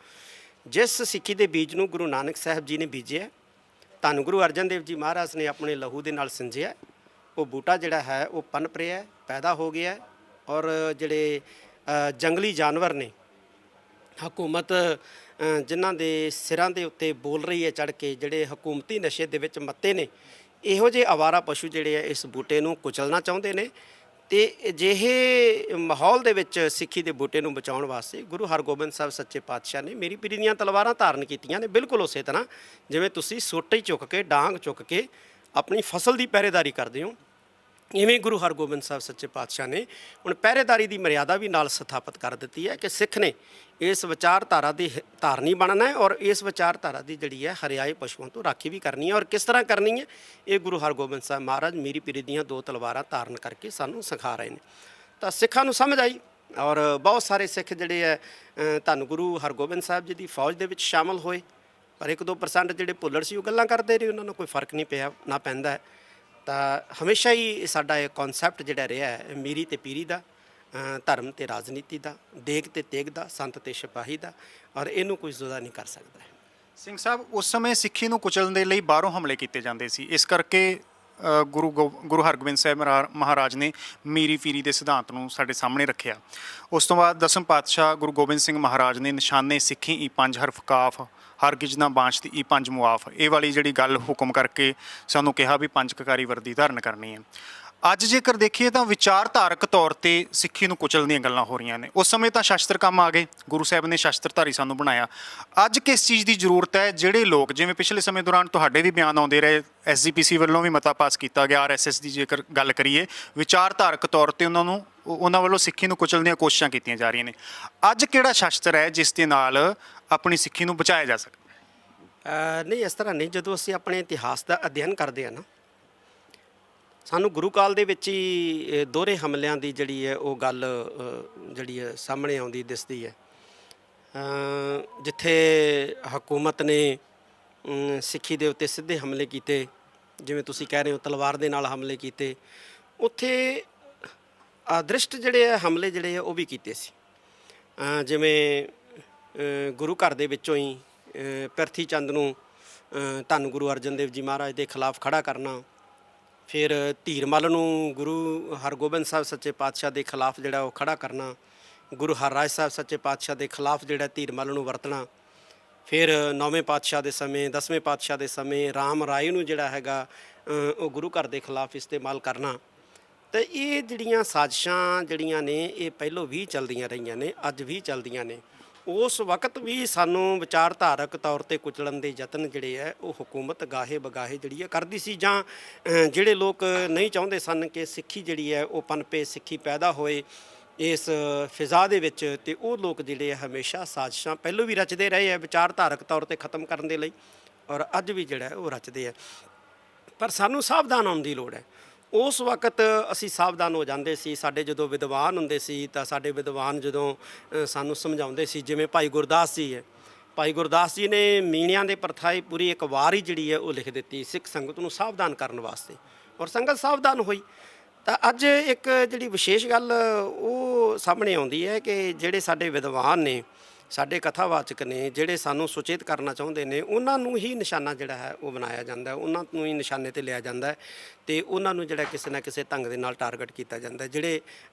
ਜਿਸ ਸਿੱਖੀ ਦੇ ਬੀਜ ਨੂੰ ਗੁਰੂ ਨਾਨਕ ਸਾਹਿਬ ਜੀ ਨੇ ਬੀਜਿਆ, ਧੰਨ ਗੁਰੂ ਅਰਜਨ ਦੇਵ ਜੀ ਮਹਾਰਾਜ ਨੇ ਆਪਣੇ ਲਹੂ ਦੇ ਨਾਲ ਸਿੰਜਿਆ, ਉਹ ਬੂਟਾ ਜਿਹੜਾ ਹੈ ਉਹ ਪਨਪ ਰਿਹਾ, ਪੈਦਾ ਹੋ ਗਿਆ। ਔਰ ਜਿਹੜੇ ਜੰਗਲੀ ਜਾਨਵਰ ਨੇ, ਹਕੂਮਤ ਜਿਨ੍ਹਾਂ ਦੇ ਸਿਰਾਂ ਦੇ ਉੱਤੇ ਬੋਲ ਰਹੀ ਹੈ ਚੜ੍ਹ ਕੇ, ਜਿਹੜੇ ਹਕੂਮਤੀ ਨਸ਼ੇ ਦੇ ਵਿੱਚ ਮੱਤੇ ਨੇ, ਇਹੋ ਜਿਹੇ ਅਵਾਰਾ ਪਸ਼ੂ ਜਿਹੜੇ ਆ ਇਸ ਬੂਟੇ ਨੂੰ ਕੁਚਲਣਾ ਚਾਹੁੰਦੇ ਨੇ। ਤੇ ਅਜਿਹੇ ਮਾਹੌਲ ਦੇ ਵਿੱਚ ਸਿੱਖੀ ਦੇ ਬੂਟੇ ਨੂੰ ਬਚਾਉਣ ਵਾਸਤੇ ਗੁਰੂ ਹਰਗੋਬਿੰਦ ਸਾਹਿਬ ਸੱਚੇ ਪਾਤਸ਼ਾਹ ਨੇ ਮੇਰੀ ਪੀਰੀ ਦੀਆਂ ਤਲਵਾਰਾਂ ਧਾਰਨ ਕੀਤੀਆਂ ਨੇ। ਬਿਲਕੁਲ ਉਸੇ ਤਰ੍ਹਾਂ ਜਿਵੇਂ ਤੁਸੀਂ ਸੋਟੇ ਚੁੱਕ ਕੇ, ਡਾਂਗ ਚੁੱਕ ਕੇ ਆਪਣੀ ਫਸਲ ਦੀ ਪਹਿਰੇਦਾਰੀ ਕਰਦੇ ਹੋ, ਇਵੇਂ ਗੁਰੂ ਹਰਗੋਬਿੰਦ ਸਾਹਿਬ ਸੱਚੇ ਪਾਤਸ਼ਾਹ ਨੇ ਹੁਣ ਪਹਿਰੇਦਾਰੀ ਦੀ ਮਰਿਆਦਾ ਵੀ ਨਾਲ ਸਥਾਪਿਤ ਕਰ ਦਿੱਤੀ ਹੈ ਕਿ ਸਿੱਖ ਨੇ ਇਸ ਵਿਚਾਰਧਾਰਾ ਦੀ ਧਾਰਨੀ ਬਣਨਾ ਹੈ ਔਰ ਇਸ ਵਿਚਾਰਧਾਰਾ ਦੀ ਜਿਹੜੀ ਹੈ ਹਰਿਆਏ ਪਸ਼ੂਆਂ ਤੋਂ ਰਾਖੀ ਵੀ ਕਰਨੀ ਹੈ। ਔਰ ਕਿਸ ਤਰ੍ਹਾਂ ਕਰਨੀ ਹੈ, ਇਹ ਗੁਰੂ ਹਰਗੋਬਿੰਦ ਸਾਹਿਬ ਮਹਾਰਾਜ ਮੀਰੀ ਪੀਰੀ ਦੀਆਂ 2 ਤਲਵਾਰਾਂ ਧਾਰਨ ਕਰਕੇ ਸਾਨੂੰ ਸਿਖਾ ਰਹੇ ਨੇ। ਤਾਂ ਸਿੱਖਾਂ ਨੂੰ ਸਮਝ ਆਈ ਔਰ ਬਹੁਤ ਸਾਰੇ ਸਿੱਖ ਜਿਹੜੇ ਹੈ ਧੰਨ ਗੁਰੂ ਹਰਗੋਬਿੰਦ ਸਾਹਿਬ ਜੀ ਦੀ ਫੌਜ ਦੇ ਵਿੱਚ ਸ਼ਾਮਲ ਹੋਏ। ਪਰ 1-2% ਜਿਹੜੇ ਭੁੱਲੜ ਸੀ ਉਹ ਗੱਲਾਂ ਕਰਦੇ ਰਹੇ, ਉਹਨਾਂ ਨੂੰ ਕੋਈ ਫਰਕ ਨਹੀਂ ਪਿਆ ਨਾ ਪੈਂਦਾ ਹੈ। ਤਾਂ ਹਮੇਸ਼ਾ ਹੀ ਸਾਡਾ ਇਹ ਕਨਸੈਪਟ ਜਿਹੜਾ ਰਿਹਾ ਹੈ ਮੀਰੀ ਤੇ ਪੀਰੀ ਦਾ, ਧਰਮ ਤੇ ਰਾਜਨੀਤੀ ਦਾ, ਦੇਗ ਤੇ ਤੇਗ ਦਾ, ਸੰਤ ਤੇ ਸਿਪਾਹੀ ਦਾ, ਔਰ ਇਹਨੂੰ ਕੋਈ ਜੁਦਾ ਨਹੀਂ ਕਰ ਸਕਦਾ। ਸਿੰਘ ਸਾਹਿਬ, ਉਸ ਸਮੇਂ ਸਿੱਖੀ ਨੂੰ ਕੁਚਲਣ ਦੇ ਲਈ ਬਾਹਰੋਂ ਹਮਲੇ ਕੀਤੇ ਜਾਂਦੇ ਸੀ, ਇਸ ਕਰਕੇ ਗੁਰੂ ਹਰਗੋਬਿੰਦ ਸਾਹਿਬ ਮਹਾਰਾਜ ਨੇ ਮੀਰੀ ਪੀਰੀ ਦੇ ਸਿਧਾਂਤ ਨੂੰ ਸਾਡੇ ਸਾਹਮਣੇ ਰੱਖਿਆ। ਉਸ ਤੋਂ ਬਾਅਦ 10ਵੇਂ ਪਾਤਸ਼ਾਹ ਗੁਰੂ ਗੋਬਿੰਦ ਸਿੰਘ ਮਹਾਰਾਜ ਨੇ ਨਿਸ਼ਾਨੇ ਸਿੱਖੀ ਈ 5 ਹਰਫ ਕਾਫ, ਹਰਗਿਜ਼ ਨਾ ਬਾਂਝ ਤੇ ਈ 5 ਮੁਆਫ, ਇਹ ਵਾਲੀ ਜਿਹੜੀ ਗੱਲ ਹੁਕਮ ਕਰਕੇ ਸਾਨੂੰ ਕਿਹਾ ਵੀ 5 ਕਕਾਰੀ ਵਰਦੀ ਧਾਰਨ ਕਰਨੀ ਹੈ। ਅੱਜ ਜੇਕਰ ਦੇਖੀਏ ਤਾਂ ਵਿਚਾਰਧਾਰਕ ਤੌਰ ਤੇ ਸਿੱਖੀ ਨੂੰ ਕੁਚਲਣ ਦੀਆਂ ਗੱਲਾਂ ਹੋ ਰਹੀਆਂ ਨੇ। ਉਸ ਸਮੇਂ ਤਾਂ ਸ਼ਸਤਰ ਕੰਮ ਆ ਗਏ, ਗੁਰੂ ਸਾਹਿਬ ਨੇ ਸ਼ਸਤਰਧਾਰੀ ਸਾਨੂੰ ਬਣਾਇਆ। ਅੱਜ ਕਿਸ ਚੀਜ਼ ਦੀ ਜ਼ਰੂਰਤ ਹੈ? ਜਿਹੜੇ ਲੋਕ, ਜਿਵੇਂ ਪਿਛਲੇ ਸਮੇਂ ਦੌਰਾਨ ਤੁਹਾਡੇ ਵੀ ਬਿਆਨ ਆਉਂਦੇ ਰਹੇ, SGPC ਵੱਲੋਂ ਵੀ ਮਤਾ ਪਾਸ ਕੀਤਾ ਗਿਆ, RSS ਦੀ ਜੇਕਰ ਗੱਲ ਕਰੀਏ, ਵਿਚਾਰਧਾਰਕ ਤੌਰ ਤੇ ਉਹਨਾਂ ਵੱਲੋਂ ਸਿੱਖੀ ਨੂੰ ਕੁਚਲਣ ਦੀਆਂ ਕੋਸ਼ਿਸ਼ਾਂ ਕੀਤੀਆਂ ਜਾ ਰਹੀਆਂ ਨੇ। ਅੱਜ ਕਿਹੜਾ ਸ਼ਸਤਰ ਹੈ ਜਿਸ ਦੇ ਨਾਲ ਆਪਣੀ ਸਿੱਖੀ ਨੂੰ ਬਚਾਇਆ ਜਾ ਸਕਦਾ? ਨਹੀਂ, ਇਸ ਤਰ੍ਹਾਂ ਨਹੀਂ। ਜਦੋਂ ਅਸੀਂ ਆਪਣੇ ਇਤਿਹਾਸ ਦਾ ਅਧਿਐਨ ਕਰਦੇ ਹਾਂ ਨਾ, ਸਾਨੂੰ ਗੁਰੂ ਕਾਲ ਦੇ ਵਿੱਚ ਹੀ ਦੋਹਰੇ ਹਮਲਿਆਂ ਦੀ ਜਿਹੜੀ ਹੈ ਉਹ ਗੱਲ ਜਿਹੜੀ ਹੈ ਸਾਹਮਣੇ ਆਉਂਦੀ ਦਿਸਦੀ ਹੈ। ਜਿੱਥੇ ਹਕੂਮਤ ਨੇ ਸਿੱਖੀ ਦੇ ਉੱਤੇ ਸਿੱਧੇ ਹਮਲੇ ਕੀਤੇ, ਜਿਵੇਂ ਤੁਸੀਂ ਕਹਿ ਰਹੇ ਹੋ ਤਲਵਾਰ ਦੇ ਨਾਲ ਹਮਲੇ ਕੀਤੇ, ਉੱਥੇ ਅਦ੍ਰਿਸ਼ਟ ਜਿਹੜੇ ਆ ਹਮਲੇ ਜਿਹੜੇ ਆ ਉਹ ਵੀ ਕੀਤੇ ਸੀ। ਜਿਵੇਂ ਗੁਰੂ ਘਰ ਦੇ ਵਿੱਚੋਂ ਹੀ ਪ੍ਰਿਥੀ ਚੰਦ ਨੂੰ ਧੰਨ ਗੁਰੂ ਅਰਜਨ ਦੇਵ ਜੀ ਮਹਾਰਾਜ ਦੇ ਖਿਲਾਫ ਖੜਾ ਕਰਨਾ, ਫਿਰ ਧੀਰਮਲ ਨੂੰ ਗੁਰੂ ਹਰਗੋਬਿੰਦ ਸਾਹਿਬ ਸੱਚੇ ਪਾਤਸ਼ਾਹ ਦੇ ਖਿਲਾਫ ਜਿਹੜਾ ਉਹ ਖੜਾ ਕਰਨਾ, ਗੁਰੂ ਹਰਰਾਜ ਸਾਹਿਬ ਸੱਚੇ ਪਾਤਸ਼ਾਹ ਦੇ ਖਿਲਾਫ ਜਿਹੜਾ ਧੀਰਮਲ ਨੂੰ ਵਰਤਣਾ, ਫਿਰ 9ਵੇਂ ਪਾਤਸ਼ਾਹ ਦੇ ਸਮੇਂ 10ਵੇਂ ਪਾਤਸ਼ਾਹ ਦੇ ਸਮੇਂ ਰਾਮ ਰਾਏ ਨੂੰ ਜਿਹੜਾ ਹੈਗਾ ਉਹ ਗੁਰੂ ਘਰ ਦੇ ਖਿਲਾਫ ਇਸਤੇਮਾਲ ਕਰਨਾ। ਤੇ ਇਹ ਜਿਹੜੀਆਂ ਸਾਜ਼ਿਸ਼ਾਂ ਜਿਹੜੀਆਂ ਨੇ ਇਹ ਪਹਿਲੋਂ ਵੀ ਚੱਲਦੀਆਂ ਰਹੀਆਂ ਨੇ, ਅੱਜ ਵੀ ਚੱਲਦੀਆਂ ਨੇ। ਉਸ ਵਕਤ ਵੀ ਸਾਨੂੰ ਵਿਚਾਰਧਾਰਕ ਤੌਰ ਤੇ ਕੁਚਲਣ ਦੇ ਯਤਨ ਜਿਹੜੇ ਹੈ ਉਹ ਹਕੂਮਤ ਗਾਹੇ ਬਗਾਹੇ ਜਿਹੜੀ ਹੈ ਕਰਦੀ ਸੀ, ਜਾਂ ਜਿਹੜੇ ਲੋਕ ਨਹੀਂ ਚਾਹੁੰਦੇ ਸਨ ਕਿ ਸਿੱਖੀ ਜਿਹੜੀ ਹੈ ਉਹ ਪਨਪੇ, ਸਿੱਖੀ ਪੈਦਾ ਹੋਏ ਇਸ ਫਿਜ਼ਾ ਦੇ ਵਿੱਚ, ਤੇ ਉਹ ਲੋਕ ਜਿਹੜੇ ਆ ਹਮੇਸ਼ਾ ਸਾਜ਼ਿਸ਼ਾਂ ਪਹਿਲੋਂ ਵੀ ਰਚਦੇ ਰਹੇ ਆ ਵਿਚਾਰਧਾਰਕ ਤੌਰ ਤੇ ਖ਼ਤਮ ਕਰਨ ਦੇ ਲਈ, ਔਰ ਅੱਜ ਵੀ ਜਿਹੜਾ ਉਹ ਰਚਦੇ ਆ। ਪਰ ਸਾਨੂੰ ਸਾਵਧਾਨ ਹੋਣ ਦੀ ਲੋੜ ਹੈ। ਉਸ ਵਕਤ ਅਸੀਂ ਸਾਵਧਾਨ ਹੋ ਜਾਂਦੇ ਸੀ। ਸਾਡੇ ਜਦੋਂ ਵਿਦਵਾਨ ਹੁੰਦੇ ਸੀ ਤਾਂ ਸਾਡੇ ਵਿਦਵਾਨ ਜਦੋਂ ਸਾਨੂੰ ਸਮਝਾਉਂਦੇ ਸੀ, ਜਿਵੇਂ ਭਾਈ ਗੁਰਦਾਸ ਜੀ ਹੈ, ਭਾਈ ਗੁਰਦਾਸ ਜੀ ਨੇ ਮੀਣਿਆਂ ਦੇ ਪ੍ਰਥਾਈ ਪੂਰੀ ਇੱਕ ਵਾਰ ਹੀ ਜਿਹੜੀ ਹੈ ਉਹ ਲਿਖ ਦਿੱਤੀ ਸਿੱਖ ਸੰਗਤ ਨੂੰ ਸਾਵਧਾਨ ਕਰਨ ਵਾਸਤੇ, ਔਰ ਸੰਗਤ ਸਾਵਧਾਨ ਹੋਈ। ਤਾਂ ਅੱਜ ਇੱਕ ਜਿਹੜੀ ਵਿਸ਼ੇਸ਼ ਗੱਲ ਉਹ ਸਾਹਮਣੇ ਆਉਂਦੀ ਹੈ ਕਿ ਜਿਹੜੇ ਸਾਡੇ ਵਿਦਵਾਨ ਨੇ, ਸਾਡੇ ਕਥਾਵਾਚਕ ਨੇ, ਜਿਹੜੇ ਸਾਨੂੰ ਸੁਚੇਤ ਕਰਨਾ ਚਾਹੁੰਦੇ ਨੇ, ਉਹਨਾਂ ਨੂੰ ਹੀ ਨਿਸ਼ਾਨਾ ਜਿਹੜਾ ਹੈ ਉਹ ਬਣਾਇਆ ਜਾਂਦਾ, ਉਹਨਾਂ ਨੂੰ ਹੀ ਨਿਸ਼ਾਨੇ ਤੇ ਲਿਆ ਜਾਂਦਾ ਤੇ ਉਹਨਾਂ ਨੂੰ ਜਿਹੜਾ ਕਿਸੇ ਨਾ ਕਿਸੇ ਢੰਗ ਦੇ ਨਾਲ ਟਾਰਗੇਟ ਕੀਤਾ ਜਾਂਦਾ। ਜਿਹੜੇ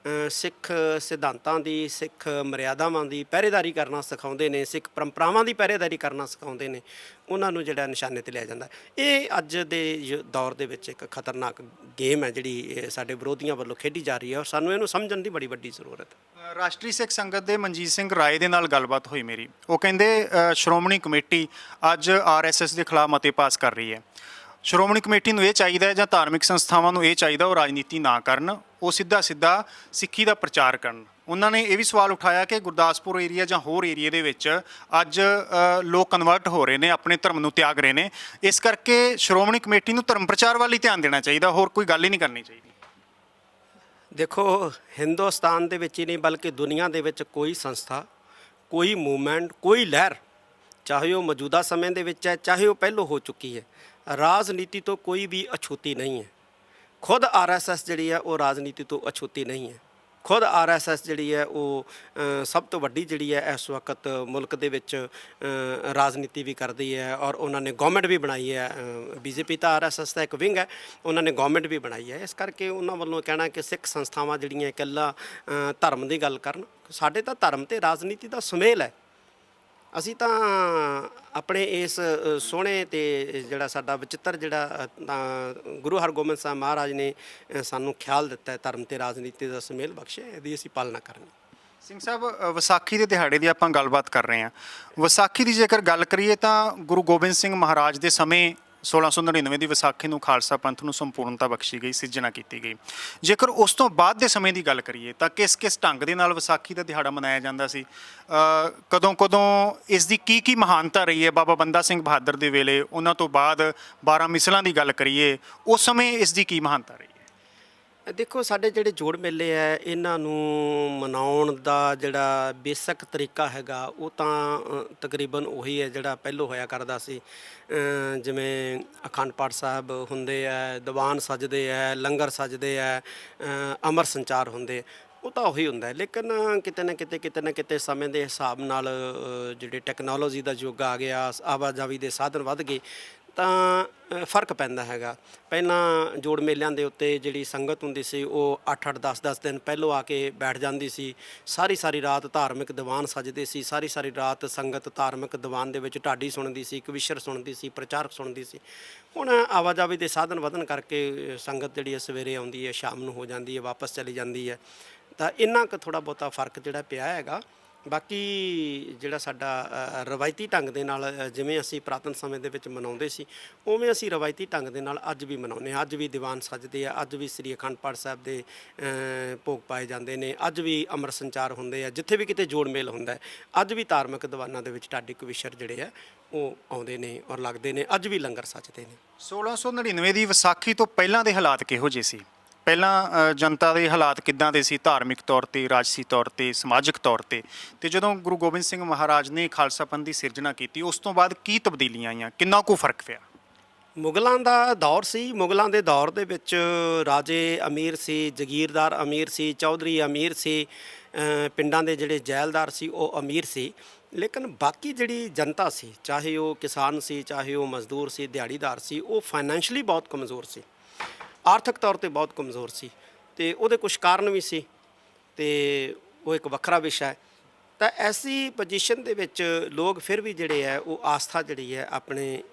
ਸਿੱਖ ਸਿਧਾਂਤਾਂ ਦੀ, ਸਿੱਖ ਮਰਿਆਦਾਵਾਂ ਦੀ ਪਹਿਰੇਦਾਰੀ ਕਰਨਾ ਸਿਖਾਉਂਦੇ ਨੇ, ਸਿੱਖ ਪਰੰਪਰਾਵਾਂ ਦੀ ਪਹਿਰੇਦਾਰੀ ਕਰਨਾ ਸਿਖਾਉਂਦੇ ਨੇ, ਉਹਨਾਂ ਨੂੰ ਜਿਹੜਾ ਨਿਸ਼ਾਨੇ ਤੇ ਲਿਆ ਜਾਂਦਾ। ਇਹ ਅੱਜ ਦੇ ਦੌਰ ਦੇ ਵਿੱਚ ਇੱਕ ਖਤਰਨਾਕ ਗੇਮ ਹੈ ਜਿਹੜੀ ਸਾਡੇ ਵਿਰੋਧੀਆਂ ਵੱਲੋਂ ਖੇਡੀ ਜਾ ਰਹੀ ਹੈ, ਔਰ ਸਾਨੂੰ ਇਹਨੂੰ ਸਮਝਣ ਦੀ ਬੜੀ ਵੱਡੀ ਜ਼ਰੂਰਤ ਹੈ। ਰਾਸ਼ਟਰੀ ਸਿੱਖ ਸੰਗਤ ਦੇ ਮਨਜੀਤ ਸਿੰਘ ਰਾਏ ਦੇ ਨਾਲ ਗੱਲਬਾਤ ਹੋਈ ਮੇਰੀ। ਉਹ ਕਹਿੰਦੇ ਸ਼੍ਰੋਮਣੀ ਕਮੇਟੀ ਅੱਜ RSS ਦੇ ਖਿਲਾਫ ਮਤੇ ਪਾਸ ਕਰ ਰਹੀ ਹੈ। ਸ਼੍ਰੋਮਣੀ ਕਮੇਟੀ ਨੂੰ ਇਹ ਚਾਹੀਦਾ ਹੈ, ਜਾਂ ਧਾਰਮਿਕ ਸੰਸਥਾਵਾਂ ਨੂੰ ਇਹ ਚਾਹੀਦਾ ਉਹ ਰਾਜਨੀਤੀ ਨਾ ਕਰਨ, ਉਹ ਸਿੱਧਾ ਸਿੱਖੀ ਦਾ ਪ੍ਰਚਾਰ ਕਰਨ। ਉਹਨਾਂ ਨੇ ਇਹ ਵੀ ਸਵਾਲ ਉਠਾਇਆ ਕਿ ਗੁਰਦਾਸਪੁਰ ਏਰੀਆ ਜਾਂ ਹੋਰ ਏਰੀਏ ਦੇ ਵਿੱਚ ਅੱਜ ਲੋਕ ਕਨਵਰਟ ਹੋ ਰਹੇ ਨੇ, ਆਪਣੇ ਧਰਮ ਨੂੰ ਤਿਆਗ ਰਹੇ ਨੇ, ਇਸ ਕਰਕੇ ਸ਼੍ਰੋਮਣੀ ਕਮੇਟੀ ਨੂੰ ਧਰਮ ਪ੍ਰਚਾਰ ਵੱਲ ਹੀ ਧਿਆਨ ਦੇਣਾ ਚਾਹੀਦਾ, ਹੋਰ ਕੋਈ ਗੱਲ ਹੀ ਨਹੀਂ ਕਰਨੀ ਚਾਹੀਦੀ। ਦੇਖੋ, ਹਿੰਦੁਸਤਾਨ ਦੇ ਵਿੱਚ ਹੀ ਨਹੀਂ ਬਲਕਿ ਦੁਨੀਆ ਦੇ ਵਿੱਚ ਕੋਈ ਸੰਸਥਾ, ਕੋਈ ਮੂਵਮੈਂਟ, ਕੋਈ ਲਹਿਰ, ਚਾਹੇ ਉਹ ਮੌਜੂਦਾ ਸਮੇਂ ਦੇ ਵਿੱਚ ਹੈ, ਚਾਹੇ ਉਹ ਪਹਿਲੋਂ ਹੋ ਚੁੱਕੀ ਹੈ, ਰਾਜਨੀਤੀ ਤੋਂ ਕੋਈ ਵੀ ਅਛੂਤੀ ਨਹੀਂ ਹੈ। ਖੁਦ RSS ਜਿਹੜੀ ਹੈ ਉਹ ਰਾਜਨੀਤੀ ਤੋਂ ਅਛੂਤੀ ਨਹੀਂ ਹੈ। ਖੁਦ RSS ਜਿਹੜੀ ਹੈ ਉਹ ਸਭ ਤੋਂ ਵੱਡੀ ਜਿਹੜੀ ਹੈ ਇਸ ਵਕਤ ਮੁਲਕ ਦੇ ਵਿੱਚ ਰਾਜਨੀਤੀ ਵੀ ਕਰਦੀ ਹੈ, ਔਰ ਉਹਨਾਂ ਨੇ ਗਵਰਨਮੈਂਟ ਵੀ ਬਣਾਈ ਹੈ। BJP ਤਾਂ RSS ਦਾ ਇੱਕ ਵਿੰਗ ਹੈ, ਉਹਨਾਂ ਨੇ ਗਵਰਨਮੈਂਟ ਵੀ ਬਣਾਈ ਹੈ। ਇਸ ਕਰਕੇ ਉਹਨਾਂ ਵੱਲੋਂ ਕਹਿਣਾ ਕਿ ਸਿੱਖ ਸੰਸਥਾਵਾਂ ਜਿਹੜੀਆਂ ਇਕੱਲਾ ਧਰਮ ਦੀ ਗੱਲ ਕਰਨ, ਸਾਡੇ ਤਾਂ ਧਰਮ ਤੇ ਰਾਜਨੀਤੀ ਦਾ ਸੁਮੇਲ ਹੈ। ਅਸੀਂ ਤਾਂ ਆਪਣੇ ਇਸ ਸੋਹਣੇ ਤੇ ਜਿਹੜਾ ਸਾਡਾ ਵਿਚਿੱਤਰ ਜਿਹੜਾ ਗੁਰੂ ਹਰਗੋਬਿੰਦ ਸਾਹਿਬ ਮਹਾਰਾਜ ਨੇ ਸਾਨੂੰ ਖਿਆਲ ਦਿੱਤਾ ਹੈ, ਧਰਮ ਤੇ ਰਾਜਨੀਤੀ ਦਾ ਸੁਮੇਲ ਬਖਸ਼ਿਆ, ਇਹਦੀ ਅਸੀਂ ਪਾਲਣਾ ਕਰਨੀ। ਸਿੰਘ ਸਾਹਿਬ, ਵਿਸਾਖੀ ਦੇ ਦਿਹਾੜੇ ਦੀ ਆਪਾਂ ਗੱਲਬਾਤ ਕਰ ਰਹੇ ਹਾਂ। ਵਿਸਾਖੀ ਦੀ ਜੇਕਰ ਗੱਲ ਕਰੀਏ ਤਾਂ ਗੁਰੂ ਗੋਬਿੰਦ ਸਿੰਘ ਮਹਾਰਾਜ ਦੇ ਸਮੇਂ 1699 ਦੀ ਵਿਸਾਖੀ ਨੂੰ ਖਾਲਸਾ ਪੰਥ ਨੂੰ ਸੰਪੂਰਨਤਾ ਬਖਸ਼ੀ ਗਈ, ਸਿਰਜਣਾ ਕੀਤੀ ਗਈ। ਜੇਕਰ ਉਸ ਤੋਂ ਬਾਅਦ ਦੇ ਸਮੇਂ ਦੀ ਗੱਲ ਕਰੀਏ ਤਾਂ ਕਿਸ ਕਿਸ ਢੰਗ ਦੇ ਨਾਲ ਵਿਸਾਖੀ ਦਾ ਦਿਹਾੜਾ ਮਨਾਇਆ ਜਾਂਦਾ ਸੀ, ਕਦੋਂ ਕਦੋਂ ਇਸ ਦੀ ਕੀ ਮਹਾਨਤਾ ਰਹੀ ਹੈ? ਬਾਬਾ ਬੰਦਾ ਸਿੰਘ ਬਹਾਦਰ ਦੇ ਵੇਲੇ, ਉਹਨਾਂ ਤੋਂ ਬਾਅਦ 12 ਮਿਸਲਾਂ ਦੀ ਗੱਲ ਕਰੀਏ, ਉਸ ਸਮੇਂ ਇਸ ਦੀ ਕੀ ਮਹਾਨਤਾ ਰਹੀ? ਦੇਖੋ, ਸਾਡੇ ਜਿਹੜੇ ਜੋੜ ਮੇਲੇ ਹੈ ਇਹਨਾਂ ਨੂੰ ਮਨਾਉਣ ਦਾ ਜਿਹੜਾ ਬੇਸਿਕ ਤਰੀਕਾ ਹੈਗਾ ਉਹ ਤਾਂ ਤਕਰੀਬਨ ਉਹੀ ਹੈ ਜਿਹੜਾ ਪਹਿਲੋਂ ਹੋਇਆ ਕਰਦਾ ਸੀ। ਜਿਵੇਂ ਅਖੰਡ ਪਾਠ ਸਾਹਿਬ ਹੁੰਦੇ ਹੈ, ਦੀਵਾਨ ਸਜਦੇ ਹੈ, ਲੰਗਰ ਸਜਦੇ ਹੈ, ਅਮਰ ਸੰਚਾਰ ਹੁੰਦੇ, ਉਹ ਤਾਂ ਉਹੀ ਹੁੰਦਾ ਹੈ। ਲੇਕਿਨ ਕਿਤੇ ਨਾ ਕਿਤੇ ਸਮੇਂ ਦੇ ਹਿਸਾਬ ਨਾਲ ਜਿਹੜੇ ਟੈਕਨੋਲੋਜੀ ਦਾ ਯੁੱਗ ਆ ਗਿਆ, ਆਵਾਜਾਈ ਦੇ ਸਾਧਨ ਵੱਧ ਗਏ, ਤਾਂ ਫਰਕ ਪੈਂਦਾ ਹੈਗਾ। ਪਹਿਲਾਂ ਜੋੜ ਮੇਲਿਆਂ ਦੇ ਉੱਤੇ ਜਿਹੜੀ ਸੰਗਤ ਹੁੰਦੀ ਸੀ ਉਹ 8-8 10-10 ਦਿਨ ਪਹਿਲੋਂ ਆ ਕੇ ਬੈਠ ਜਾਂਦੀ ਸੀ। ਸਾਰੀ ਰਾਤ ਧਾਰਮਿਕ ਦੀਵਾਨ ਸਜਦੇ ਸੀ, ਸਾਰੀ ਰਾਤ ਸੰਗਤ ਧਾਰਮਿਕ ਦੀਵਾਨ ਦੇ ਵਿੱਚ ਢਾਡੀ ਸੁਣਦੀ ਸੀ, ਕਵਿਸ਼ਰ ਸੁਣਦੀ ਸੀ, ਪ੍ਰਚਾਰਕ ਸੁਣਦੀ ਸੀ। ਹੁਣ ਆਵਾਜਾਈ ਦੇ ਸਾਧਨ ਵਧਣ ਕਰਕੇ ਸੰਗਤ ਜਿਹੜੀ ਹੈ ਸਵੇਰੇ ਆਉਂਦੀ ਹੈ, ਸ਼ਾਮ ਨੂੰ ਹੋ ਜਾਂਦੀ ਹੈ, ਵਾਪਸ ਚਲੀ ਜਾਂਦੀ ਹੈ। ਤਾਂ ਇੰਨਾ ਕੁ ਥੋੜ੍ਹਾ ਬਹੁਤਾ ਫਰਕ ਜਿਹੜਾ ਪਿਆ ਹੈਗਾ। ਬਾਕੀ ਜਿਹੜਾ ਸਾਡਾ ਰਵਾਇਤੀ ਢੰਗ ਦੇ ਨਾਲ ਜਿਵੇਂ ਅਸੀਂ ਪੁਰਾਤਨ ਸਮੇਂ ਦੇ ਵਿੱਚ ਮਨਾਉਂਦੇ ਸੀ, ਉਵੇਂ ਅਸੀਂ ਰਵਾਇਤੀ ਢੰਗ ਦੇ ਨਾਲ ਅੱਜ ਵੀ ਮਨਾਉਂਦੇ ਹਾਂ। ਅੱਜ ਵੀ ਦੀਵਾਨ ਸਜਦੇ ਆ, ਅੱਜ ਵੀ ਸ੍ਰੀ ਅਖੰਡ ਪਾਠ ਸਾਹਿਬ ਦੇ ਭੋਗ ਪਾਏ ਜਾਂਦੇ ਨੇ, ਅੱਜ ਵੀ ਅੰਮ੍ਰਿਤ ਸੰਚਾਰ ਹੁੰਦੇ ਆ। ਜਿੱਥੇ ਵੀ ਕਿਤੇ ਜੋੜ ਮੇਲ ਹੁੰਦਾ ਅੱਜ ਵੀ ਧਾਰਮਿਕ ਦੀਵਾਨਾਂ ਦੇ ਵਿੱਚ ਢਾਡੀ ਕਵਿਸ਼ਰ ਜਿਹੜੇ ਆ ਉਹ ਆਉਂਦੇ ਨੇ ਔਰ ਲੱਗਦੇ ਨੇ। ਅੱਜ ਵੀ ਲੰਗਰ ਸਜਦੇ ਨੇ। 1699 ਦੀ ਵਿਸਾਖੀ ਤੋਂ ਪਹਿਲਾਂ ਦੇ ਹਾਲਾਤ ਕਿਹੋ ਜਿਹੇ ਸੀ? ਪਹਿਲਾਂ ਜਨਤਾ ਦੇ ਹਾਲਾਤ ਕਿੱਦਾਂ ਦੇ ਸੀ, ਧਾਰਮਿਕ ਤੌਰ 'ਤੇ, ਰਾਜਸੀ ਤੌਰ 'ਤੇ, ਸਮਾਜਿਕ ਤੌਰ 'ਤੇ? ਤੇ ਜਦੋਂ ਗੁਰੂ ਗੋਬਿੰਦ ਸਿੰਘ ਮਹਾਰਾਜ ਨੇ ਖਾਲਸਾ ਪੰਥ ਦੀ ਸਿਰਜਣਾ ਕੀਤੀ, ਉਸ ਤੋਂ ਬਾਅਦ ਕੀ ਤਬਦੀਲੀਆਂ ਆਈਆਂ, ਕਿੰਨਾ ਕੁ ਫਰਕ ਪਿਆ? ਮੁਗਲਾਂ ਦਾ ਦੌਰ ਸੀ। ਮੁਗਲਾਂ ਦੇ ਦੌਰ ਦੇ ਵਿੱਚ ਰਾਜੇ ਅਮੀਰ ਸੀ, ਜਗੀਰਦਾਰ ਅਮੀਰ ਸੀ, ਚੌਧਰੀ ਅਮੀਰ ਸੀ, ਪਿੰਡਾਂ ਦੇ ਜਿਹੜੇ ਜੈਲਦਾਰ ਸੀ ਉਹ ਅਮੀਰ ਸੀ, ਲੇਕਿਨ ਬਾਕੀ ਜਿਹੜੀ ਜਨਤਾ ਸੀ, ਚਾਹੇ ਉਹ ਕਿਸਾਨ ਸੀ, ਚਾਹੇ ਉਹ ਮਜ਼ਦੂਰ ਸੀ, ਦਿਹਾੜੀਦਾਰ ਸੀ, ਉਹ ਫਾਈਨੈਂਸ਼ਲੀ ਬਹੁਤ ਕਮਜ਼ੋਰ ਸੀ, ਆਰਥਿਕ ਤੌਰ ਤੇ ਬਹੁਤ ਕਮਜ਼ੋਰ ਸੀ। ਤੇ ਉਹਦੇ ਕੁਝ ਕਾਰਨ ਵੀ ਸੀ ਤੇ ਉਹ ਇੱਕ ਵੱਖਰਾ ਵਿਸ਼ਾ ਹੈ। ਤਾਂ ਐਸੀ ਪੋਜੀਸ਼ਨ ਦੇ ਵਿੱਚ ਲੋਕ ਫਿਰ ਵੀ ਜਿਹੜੇ ਹੈ ਉਹ ਆਸਥਾ ਜਿਹੜੀ ਹੈ ਆਪਣੇ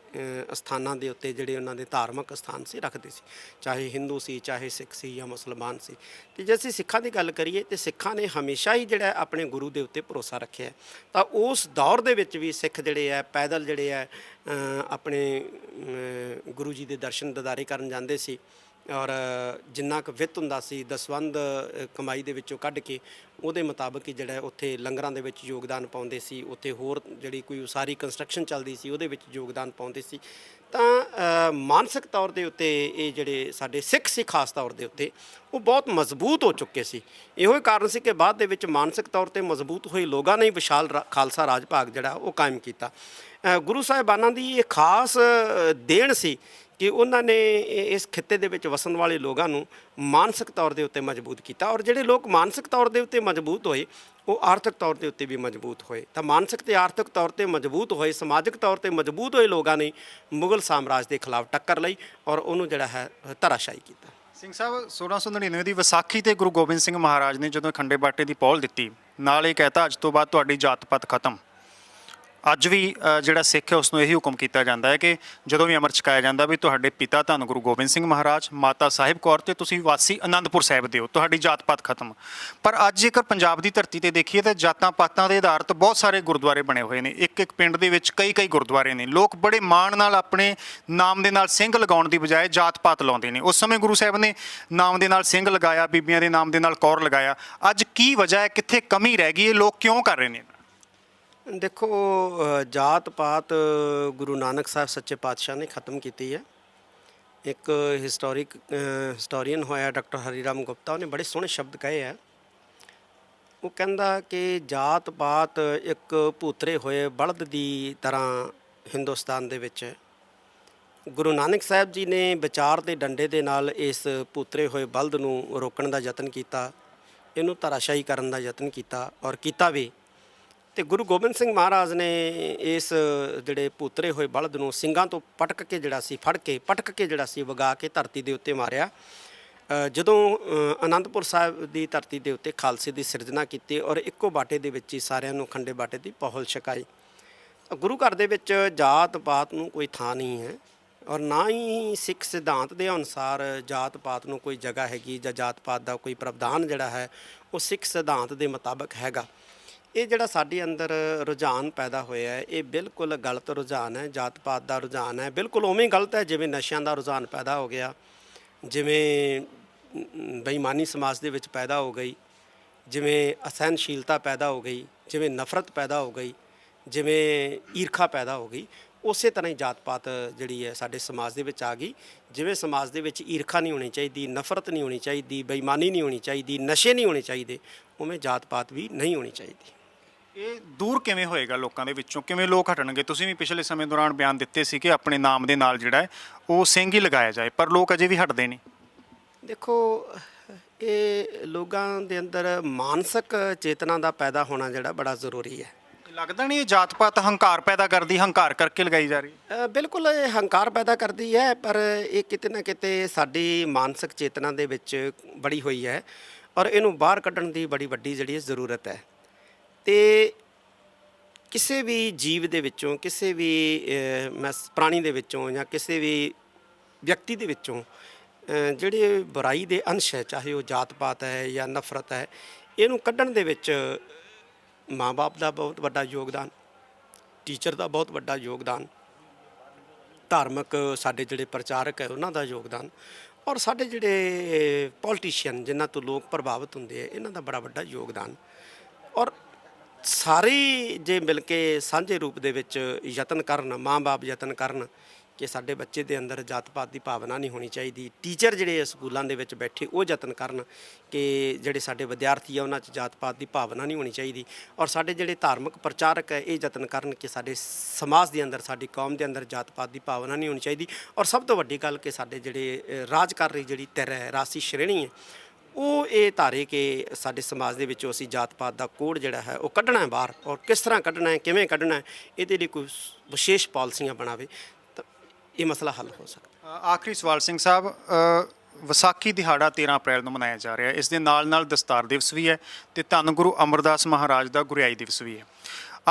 ਸਥਾਨਾਂ ਦੇ ਉੱਤੇ, ਜਿਹੜੇ ਉਹਨਾਂ ਦੇ ਧਾਰਮਿਕ ਸਥਾਨ ਸੀ, ਰੱਖਦੇ ਸੀ, ਚਾਹੇ ਹਿੰਦੂ ਸੀ, ਚਾਹੇ ਸਿੱਖ ਸੀ ਜਾਂ ਮੁਸਲਮਾਨ ਸੀ। ਤੇ ਜੇ ਅਸੀਂ ਸਿੱਖਾਂ ਦੀ ਗੱਲ ਕਰੀਏ ਤੇ ਸਿੱਖਾਂ ਨੇ ਹਮੇਸ਼ਾ ਹੀ ਜਿਹੜਾ ਆਪਣੇ ਗੁਰੂ ਦੇ ਉੱਤੇ ਭਰੋਸਾ ਰੱਖਿਆ ਹੈ। ਤਾਂ ਉਸ ਦੌਰ ਦੇ ਵਿੱਚ ਵੀ ਸਿੱਖ ਜਿਹੜੇ ਹੈ ਪੈਦਲ ਜਿਹੜੇ ਹੈ ਆਪਣੇ ਗੁਰੂ ਜੀ ਦੇ ਦਰਸ਼ਨ ਦਿਦਾਰੇ ਕਰਨ ਜਾਂਦੇ ਸੀ, ਔਰ ਜਿੰਨਾ ਕੁ ਵਿੱਤ ਹੁੰਦਾ ਸੀ ਦਸਵੰਧ ਕਮਾਈ ਦੇ ਵਿੱਚੋਂ ਕੱਢ ਕੇ ਉਹਦੇ ਮੁਤਾਬਕ ਹੀ ਜਿਹੜਾ ਉੱਥੇ ਲੰਗਰਾਂ ਦੇ ਵਿੱਚ ਯੋਗਦਾਨ ਪਾਉਂਦੇ ਸੀ, ਉੱਥੇ ਹੋਰ ਜਿਹੜੀ ਕੋਈ ਉਸਾਰੀ ਕੰਸਟਰਕਸ਼ਨ ਚੱਲਦੀ ਸੀ ਉਹਦੇ ਵਿੱਚ ਯੋਗਦਾਨ ਪਾਉਂਦੇ ਸੀ। ਤਾਂ ਮਾਨਸਿਕ ਤੌਰ ਦੇ ਉੱਤੇ ਇਹ ਜਿਹੜੇ ਸਾਡੇ ਸਿੱਖ ਸੀ ਖਾਸ ਤੌਰ ਦੇ ਉੱਤੇ ਉਹ ਬਹੁਤ ਮਜ਼ਬੂਤ ਹੋ ਚੁੱਕੇ ਸੀ। ਇਹੋ ਹੀ ਕਾਰਨ ਸੀ ਕਿ ਬਾਅਦ ਦੇ ਵਿੱਚ ਮਾਨਸਿਕ ਤੌਰ ਤੇ ਮਜ਼ਬੂਤ ਹੋਏ ਲੋਕਾਂ ਨੇ ਹੀ ਵਿਸ਼ਾਲ ਖਾਲਸਾ ਰਾਜ ਭਾਗ ਜਿਹੜਾ ਉਹ ਕਾਇਮ ਕੀਤਾ। ਗੁਰੂ ਸਾਹਿਬਾਨਾਂ ਦੀ ਇਹ ਖਾਸ ਦੇਣ ਸੀ ਕਿ ਉਹਨਾਂ ਨੇ ਇਸ ਖਿੱਤੇ ਦੇ ਵਿੱਚ ਵਸਣ ਵਾਲੇ ਲੋਕਾਂ ਨੂੰ ਮਾਨਸਿਕ ਤੌਰ ਦੇ ਉੱਤੇ ਮਜ਼ਬੂਤ ਕੀਤਾ, ਔਰ ਜਿਹੜੇ ਲੋਕ ਮਾਨਸਿਕ ਤੌਰ ਦੇ ਉੱਤੇ ਮਜ਼ਬੂਤ ਹੋਏ ਉਹ ਆਰਥਿਕ ਤੌਰ ਦੇ ਉੱਤੇ ਵੀ ਮਜ਼ਬੂਤ ਹੋਏ। ਤਾਂ ਮਾਨਸਿਕ ਤੇ ਆਰਥਿਕ ਤੌਰ ਤੇ ਮਜ਼ਬੂਤ ਹੋਏ, ਸਮਾਜਿਕ ਤੌਰ ਤੇ ਮਜ਼ਬੂਤ ਹੋਏ ਲੋਕਾਂ ਨੇ ਮੁਗਲ ਸਾਮਰਾਜ ਦੇ ਖਿਲਾਫ ਟੱਕਰ ਲਈ ਔਰ ਉਹਨੂੰ ਜਿਹੜਾ ਹੈ ਧਰਾਸ਼ਾਹੀ ਕੀਤਾ। ਸਿੰਘ ਸਾਹਿਬ, 1699 ਦੀ ਵਿਸਾਖੀ ਤੇ ਗੁਰੂ ਗੋਬਿੰਦ ਸਿੰਘ ਮਹਾਰਾਜ ਨੇ ਜਦੋਂ ਖੰਡੇ ਬਾਟੇ ਦੀ ਪਹੁਲ ਦਿੱਤੀ, ਨਾਲ ਇਹ ਕਹਿਤਾ ਅੱਜ ਤੋਂ ਬਾਅਦ ਤੁਹਾਡੀ ਜਾਤ ਪਾਤ ਖਤਮ। ਅੱਜ ਵੀ ਜਿਹੜਾ ਸਿੱਖ ਹੈ ਉਸ ਨੂੰ ਇਹੀ ਹੁਕਮ ਕੀਤਾ ਜਾਂਦਾ ਹੈ ਕਿ ਜਦੋਂ ਵੀ ਅੰਮ੍ਰਿਤ ਛਕਾਇਆ ਜਾਂਦਾ ਵੀ ਤੁਹਾਡੇ ਪਿਤਾ ਧੰਨ ਗੁਰੂ ਗੋਬਿੰਦ ਸਿੰਘ ਮਹਾਰਾਜ, ਮਾਤਾ ਸਾਹਿਬ ਕੌਰ ਤੇ ਤੁਸੀਂ ਵਾਸੀ ਆਨੰਦਪੁਰ ਸਾਹਿਬ ਦੇ ਹੋ, ਤੁਹਾਡੀ ਜਾਤ ਪਾਤ ਖਤਮ। ਪਰ ਅੱਜ ਜੇਕਰ ਪੰਜਾਬ ਦੀ ਧਰਤੀ ਤੇ ਦੇਖੀਏ ਤਾਂ ਜਾਤਾਂ ਪਾਤਾਂ ਦੇ ਆਧਾਰਿਤ ਬਹੁਤ ਸਾਰੇ ਗੁਰਦੁਆਰੇ ਬਣੇ ਹੋਏ ਨੇ। ਇੱਕ ਇੱਕ ਪਿੰਡ ਦੇ ਵਿੱਚ ਕਈ ਕਈ ਗੁਰਦੁਆਰੇ ਨੇ। ਲੋਕ ਬੜੇ ਮਾਣ ਨਾਲ ਆਪਣੇ ਨਾਮ ਦੇ ਨਾਲ ਸਿੰਘ ਲਗਾਉਣ ਦੀ ਬਜਾਏ ਜਾਤ ਪਾਤ ਲਾਉਂਦੇ ਨੇ। ਉਸ ਸਮੇਂ ਗੁਰੂ ਸਾਹਿਬ ਨੇ ਨਾਮ ਦੇ ਨਾਲ ਸਿੰਘ ਲਗਾਇਆ, ਬੀਬੀਆਂ ਦੇ ਨਾਮ ਦੇ ਨਾਲ ਕੌਰ ਲਗਾਇਆ। ਅੱਜ ਕੀ ਵਜ੍ਹਾ ਹੈ, ਕਿੱਥੇ ਕਮੀ ਰਹਿ ਗਈ, ਇਹ ਲੋਕ ਕਿਉਂ ਕਰ ਰਹੇ ਨੇ? ਦੇਖੋ, ਜਾਤ ਪਾਤ ਗੁਰੂ ਨਾਨਕ ਸਾਹਿਬ ਸੱਚੇ ਪਾਤਸ਼ਾਹ ਨੇ ਖਤਮ ਕੀਤੀ ਹੈ। ਇੱਕ ਹਿਸਟੋਰੀਅਨ ਹੋਇਆ ਡਾਕਟਰ ਹਰੀਰਾਮ ਗੁਪਤਾ, ਉਹਨੇ ਬੜੇ ਸੋਹਣੇ ਸ਼ਬਦ ਕਹੇ ਆ। ਉਹ ਕਹਿੰਦਾ ਕਿ ਜਾਤ ਪਾਤ ਇੱਕ ਭੂਤਰੇ ਹੋਏ ਬਲਦ ਦੀ ਤਰ੍ਹਾਂ ਹਿੰਦੁਸਤਾਨ ਦੇ ਵਿੱਚ ਹੈ। ਗੁਰੂ ਨਾਨਕ ਸਾਹਿਬ ਜੀ ਨੇ ਵਿਚਾਰ ਦੇ ਡੰਡੇ ਦੇ ਨਾਲ ਇਸ ਭੂਤਰੇ ਹੋਏ ਬਲਦ ਨੂੰ ਰੋਕਣ ਦਾ ਯਤਨ ਕੀਤਾ, ਇਹਨੂੰ ਧਰਾਸ਼ਾਹੀ ਕਰਨ ਦਾ ਯਤਨ ਕੀਤਾ ਔਰ ਕੀਤਾ ਵੀ। ਤੇ ਗੁਰੂ ਗੋਬਿੰਦ ਸਿੰਘ ਮਹਾਰਾਜ ਨੇ ਇਸ ਜਿਹੜੇ ਭੂਤਰੇ ਹੋਏ ਬਲਦ ਨੂੰ ਸਿੰਘਾਂ ਤੋਂ ਪਟਕ ਕੇ ਜਿਹੜਾ ਸੀ ਪਟਕ ਕੇ ਜਿਹੜਾ ਸੀ ਵਗਾ ਕੇ ਧਰਤੀ ਦੇ ਉੱਤੇ ਮਾਰਿਆ। ਜਦੋਂ ਆਨੰਦਪੁਰ ਸਾਹਿਬ ਦੀ ਧਰਤੀ ਦੇ ਉੱਤੇ ਖਾਲਸੇ ਦੀ ਸਿਰਜਣਾ ਕੀਤੀ ਔਰ ਇੱਕੋ ਬਾਟੇ ਦੇ ਵਿੱਚ ਹੀ ਸਾਰਿਆਂ ਨੂੰ ਖੰਡੇ ਬਾਟੇ ਦੀ ਪਹੁਲ ਛਕਾਈ। ਗੁਰੂ ਘਰ ਦੇ ਵਿੱਚ ਜਾਤ ਪਾਤ ਨੂੰ ਕੋਈ ਥਾਂ ਨਹੀਂ ਹੈ ਔਰ ਨਾ ਹੀ ਸਿੱਖ ਸਿਧਾਂਤ ਦੇ ਅਨੁਸਾਰ ਜਾਤ ਪਾਤ ਨੂੰ ਕੋਈ ਜਗ੍ਹਾ ਹੈਗੀ ਜਾਂ ਜਾਤ ਪਾਤ ਦਾ ਕੋਈ ਪ੍ਰਾਵਧਾਨ ਜਿਹੜਾ ਹੈ ਉਹ ਸਿੱਖ ਸਿਧਾਂਤ ਦੇ ਮੁਤਾਬਕ ਹੈਗਾ। ਇਹ ਜਿਹੜਾ ਸਾਡੇ ਅੰਦਰ ਰੁਝਾਨ ਪੈਦਾ ਹੋਇਆ ਹੈ ਇਹ ਬਿਲਕੁਲ ਗਲਤ ਰੁਝਾਨ ਹੈ, ਜਾਤ ਪਾਤ ਦਾ ਰੁਝਾਨ ਹੈ। ਬਿਲਕੁਲ ਉਵੇਂ ਗਲਤ ਹੈ ਜਿਵੇਂ ਨਸ਼ਿਆਂ ਦਾ ਰੁਝਾਨ ਪੈਦਾ ਹੋ ਗਿਆ, ਜਿਵੇਂ ਬੇਈਮਾਨੀ ਸਮਾਜ ਦੇ ਵਿੱਚ ਪੈਦਾ ਹੋ ਗਈ, ਜਿਵੇਂ ਅਸਹਿਣਸ਼ੀਲਤਾ ਪੈਦਾ ਹੋ ਗਈ, ਜਿਵੇਂ ਨਫ਼ਰਤ ਪੈਦਾ ਹੋ ਗਈ, ਜਿਵੇਂ ਈਰਖਾ ਪੈਦਾ ਹੋ ਗਈ। ਉਸੇ ਤਰ੍ਹਾਂ ਹੀ ਜਾਤ ਪਾਤ ਜਿਹੜੀ ਹੈ ਸਾਡੇ ਸਮਾਜ ਦੇ ਵਿੱਚ ਆ ਗਈ। ਜਿਵੇਂ ਸਮਾਜ ਦੇ ਵਿੱਚ ਈਰਖਾ ਨਹੀਂ ਹੋਣੀ ਚਾਹੀਦੀ, ਨਫ਼ਰਤ ਨਹੀਂ ਹੋਣੀ ਚਾਹੀਦੀ, ਬੇਈਮਾਨੀ ਨਹੀਂ ਹੋਣੀ ਚਾਹੀਦੀ, ਨਸ਼ੇ ਨਹੀਂ ਹੋਣੇ ਚਾਹੀਦੇ, ਉਵੇਂ ਜਾਤ ਪਾਤ ਵੀ ਨਹੀਂ ਹੋਣੀ ਚਾਹੀਦੀ। ਇਹ ਦੂਰ ਕਿਵੇਂ ਹੋਏਗਾ ਲੋਕਾਂ ਦੇ ਵਿੱਚੋਂ, ਕਿਵੇਂ ਲੋਕ ਹਟਣਗੇ? ਤੁਸੀਂ ਵੀ ਪਿਛਲੇ ਸਮੇਂ ਦੌਰਾਨ ਬਿਆਨ ਦਿੱਤੇ ਸੀ ਕਿ ਆਪਣੇ ਨਾਮ ਦੇ ਨਾਲ ਜਿਹੜਾ ਹੈ ਉਹ ਸਿੰਘ ਹੀ ਲਗਾਇਆ ਜਾਏ, ਪਰ ਲੋਕ ਅਜੇ ਵੀ ਹਟਦੇ ਨਹੀਂ। ਦੇਖੋ, ਇਹ ਲੋਕਾਂ ਦੇ ਅੰਦਰ ਮਾਨਸਿਕ ਚੇਤਨਾ ਦਾ ਪੈਦਾ ਹੋਣਾ ਜਿਹੜਾ ਬੜਾ ਜ਼ਰੂਰੀ ਹੈ। ਲੱਗਦਾ ਨਹੀਂ ਇਹ ਜਾਤ ਪਾਤ ਹੰਕਾਰ ਪੈਦਾ ਕਰਦੀ, ਹੰਕਾਰ ਕਰਕੇ ਲਗਾਈ ਜਾ ਰਹੀ? ਬਿਲਕੁਲ ਇਹ ਹੰਕਾਰ ਪੈਦਾ ਕਰਦੀ ਹੈ, ਪਰ ਇਹ ਕਿਤੇ ਨਾ ਕਿਤੇ ਸਾਡੀ ਮਾਨਸਿਕ ਚੇਤਨਾ ਦੇ ਵਿੱਚ ਬੜੀ ਹੋਈ ਹੈ ਔਰ ਇਹਨੂੰ ਬਾਹਰ ਕੱਢਣ ਦੀ ਬੜੀ ਵੱਡੀ ਜਿਹੜੀ ਜ਼ਰੂਰਤ ਹੈ। ਤੇ ਕਿਸੇ ਵੀ ਜੀਵ ਦੇ ਵਿੱਚੋਂ, ਕਿਸੇ ਵੀ ਪ੍ਰਾਣੀ ਦੇ ਵਿੱਚੋਂ ਜਾਂ ਕਿਸੇ ਵੀ ਵਿਅਕਤੀ ਦੇ ਵਿੱਚੋਂ ਜਿਹੜੇ ਬੁਰਾਈ ਦੇ ਅੰਸ਼ ਹੈ, ਚਾਹੇ ਉਹ ਜਾਤ ਪਾਤ ਹੈ ਜਾਂ ਨਫ਼ਰਤ ਹੈ, ਇਹਨੂੰ ਕੱਢਣ ਦੇ ਵਿੱਚ ਮਾਂ-ਬਾਪ ਦਾ ਬਹੁਤ ਵੱਡਾ ਯੋਗਦਾਨ, ਟੀਚਰ ਦਾ ਬਹੁਤ ਵੱਡਾ ਯੋਗਦਾਨ, ਧਾਰਮਿਕ ਸਾਡੇ ਜਿਹੜੇ ਪ੍ਰਚਾਰਕ ਹੈ ਉਹਨਾਂ ਦਾ ਯੋਗਦਾਨ ਔਰ ਸਾਡੇ ਜਿਹੜੇ ਪੋਲੀਟੀਸ਼ੀਅਨ ਜਿਨ੍ਹਾਂ ਤੋਂ ਲੋਕ ਪ੍ਰਭਾਵਿਤ ਹੁੰਦੇ ਆ ਇਹਨਾਂ ਦਾ ਬੜਾ ਵੱਡਾ ਯੋਗਦਾਨ। ਔਰ ਸਾਰੇ ਜੇ ਮਿਲ ਕੇ ਸਾਂਝੇ ਰੂਪ ਦੇ ਵਿੱਚ ਯਤਨ ਕਰਨ, ਮਾਂ-ਬਾਪ ਯਤਨ ਕਰਨ ਕਿ ਸਾਡੇ ਬੱਚੇ ਦੇ ਅੰਦਰ ਜਾਤ ਪਾਤ ਦੀ ਭਾਵਨਾ ਨਹੀਂ ਹੋਣੀ ਚਾਹੀਦੀ, ਟੀਚਰ ਜਿਹੜੇ ਸਕੂਲਾਂ ਦੇ ਵਿੱਚ ਬੈਠੇ ਉਹ ਯਤਨ ਕਰਨ ਕਿ ਜਿਹੜੇ ਸਾਡੇ ਵਿਦਿਆਰਥੀ ਆ ਉਹਨਾਂ 'ਚ ਜਾਤ ਪਾਤ ਦੀ ਭਾਵਨਾ ਨਹੀਂ ਹੋਣੀ ਚਾਹੀਦੀ, ਔਰ ਸਾਡੇ ਜਿਹੜੇ ਧਾਰਮਿਕ ਪ੍ਰਚਾਰਕ ਹੈ ਇਹ ਯਤਨ ਕਰਨ ਕਿ ਸਾਡੇ ਸਮਾਜ ਦੇ ਅੰਦਰ, ਸਾਡੀ ਕੌਮ ਦੇ ਅੰਦਰ ਜਾਤ ਪਾਤ ਦੀ ਭਾਵਨਾ ਨਹੀਂ ਹੋਣੀ ਚਾਹੀਦੀ। ਔਰ ਸਭ ਤੋਂ ਵੱਡੀ ਗੱਲ ਕਿ ਸਾਡੇ ਜਿਹੜੇ ਰਾਜ ਕਰ ਰਹੀ ਜਿਹੜੀ ਧਿਰ ਹੈ, ਰਾਜਸੀ ਸ਼੍ਰੇਣੀ ਹੈ, ਉਹ ਇਹ ਧਾਰੇ ਕਿ ਸਾਡੇ ਸਮਾਜ ਦੇ ਵਿੱਚੋਂ ਅਸੀਂ ਜਾਤ ਪਾਤ ਦਾ ਕੋਡ ਜਿਹੜਾ ਹੈ ਉਹ ਕੱਢਣਾ ਹੈ ਬਾਹਰ, ਔਰ ਕਿਸ ਤਰ੍ਹਾਂ ਕੱਢਣਾ ਹੈ, ਕਿਵੇਂ ਕੱਢਣਾ ਹੈ, ਇਹਦੇ ਲਈ ਕੋਈ ਵਿਸ਼ੇਸ਼ ਪਾਲਿਸੀਆਂ ਬਣਾਵੇ ਤਾਂ ਇਹ ਮਸਲਾ ਹੱਲ ਹੋ ਸਕਦਾ। ਆਖਰੀ ਸਵਾਲ ਸਿੰਘ ਸਾਹਿਬ, ਵਿਸਾਖੀ ਦਿਹਾੜਾ 13 ਅਪ੍ਰੈਲ ਨੂੰ ਮਨਾਇਆ ਜਾ ਰਿਹਾ ਹੈ। ਇਸ ਦੇ ਨਾਲ ਨਾਲ ਦਸਤਾਰ ਦਿਵਸ ਵੀ ਹੈ ਤੇ ਧੰਨ ਗੁਰੂ ਅਮਰਦਾਸ ਮਹਾਰਾਜ ਦਾ ਗੁਰਿਆਈ ਦਿਵਸ ਵੀ ਹੈ।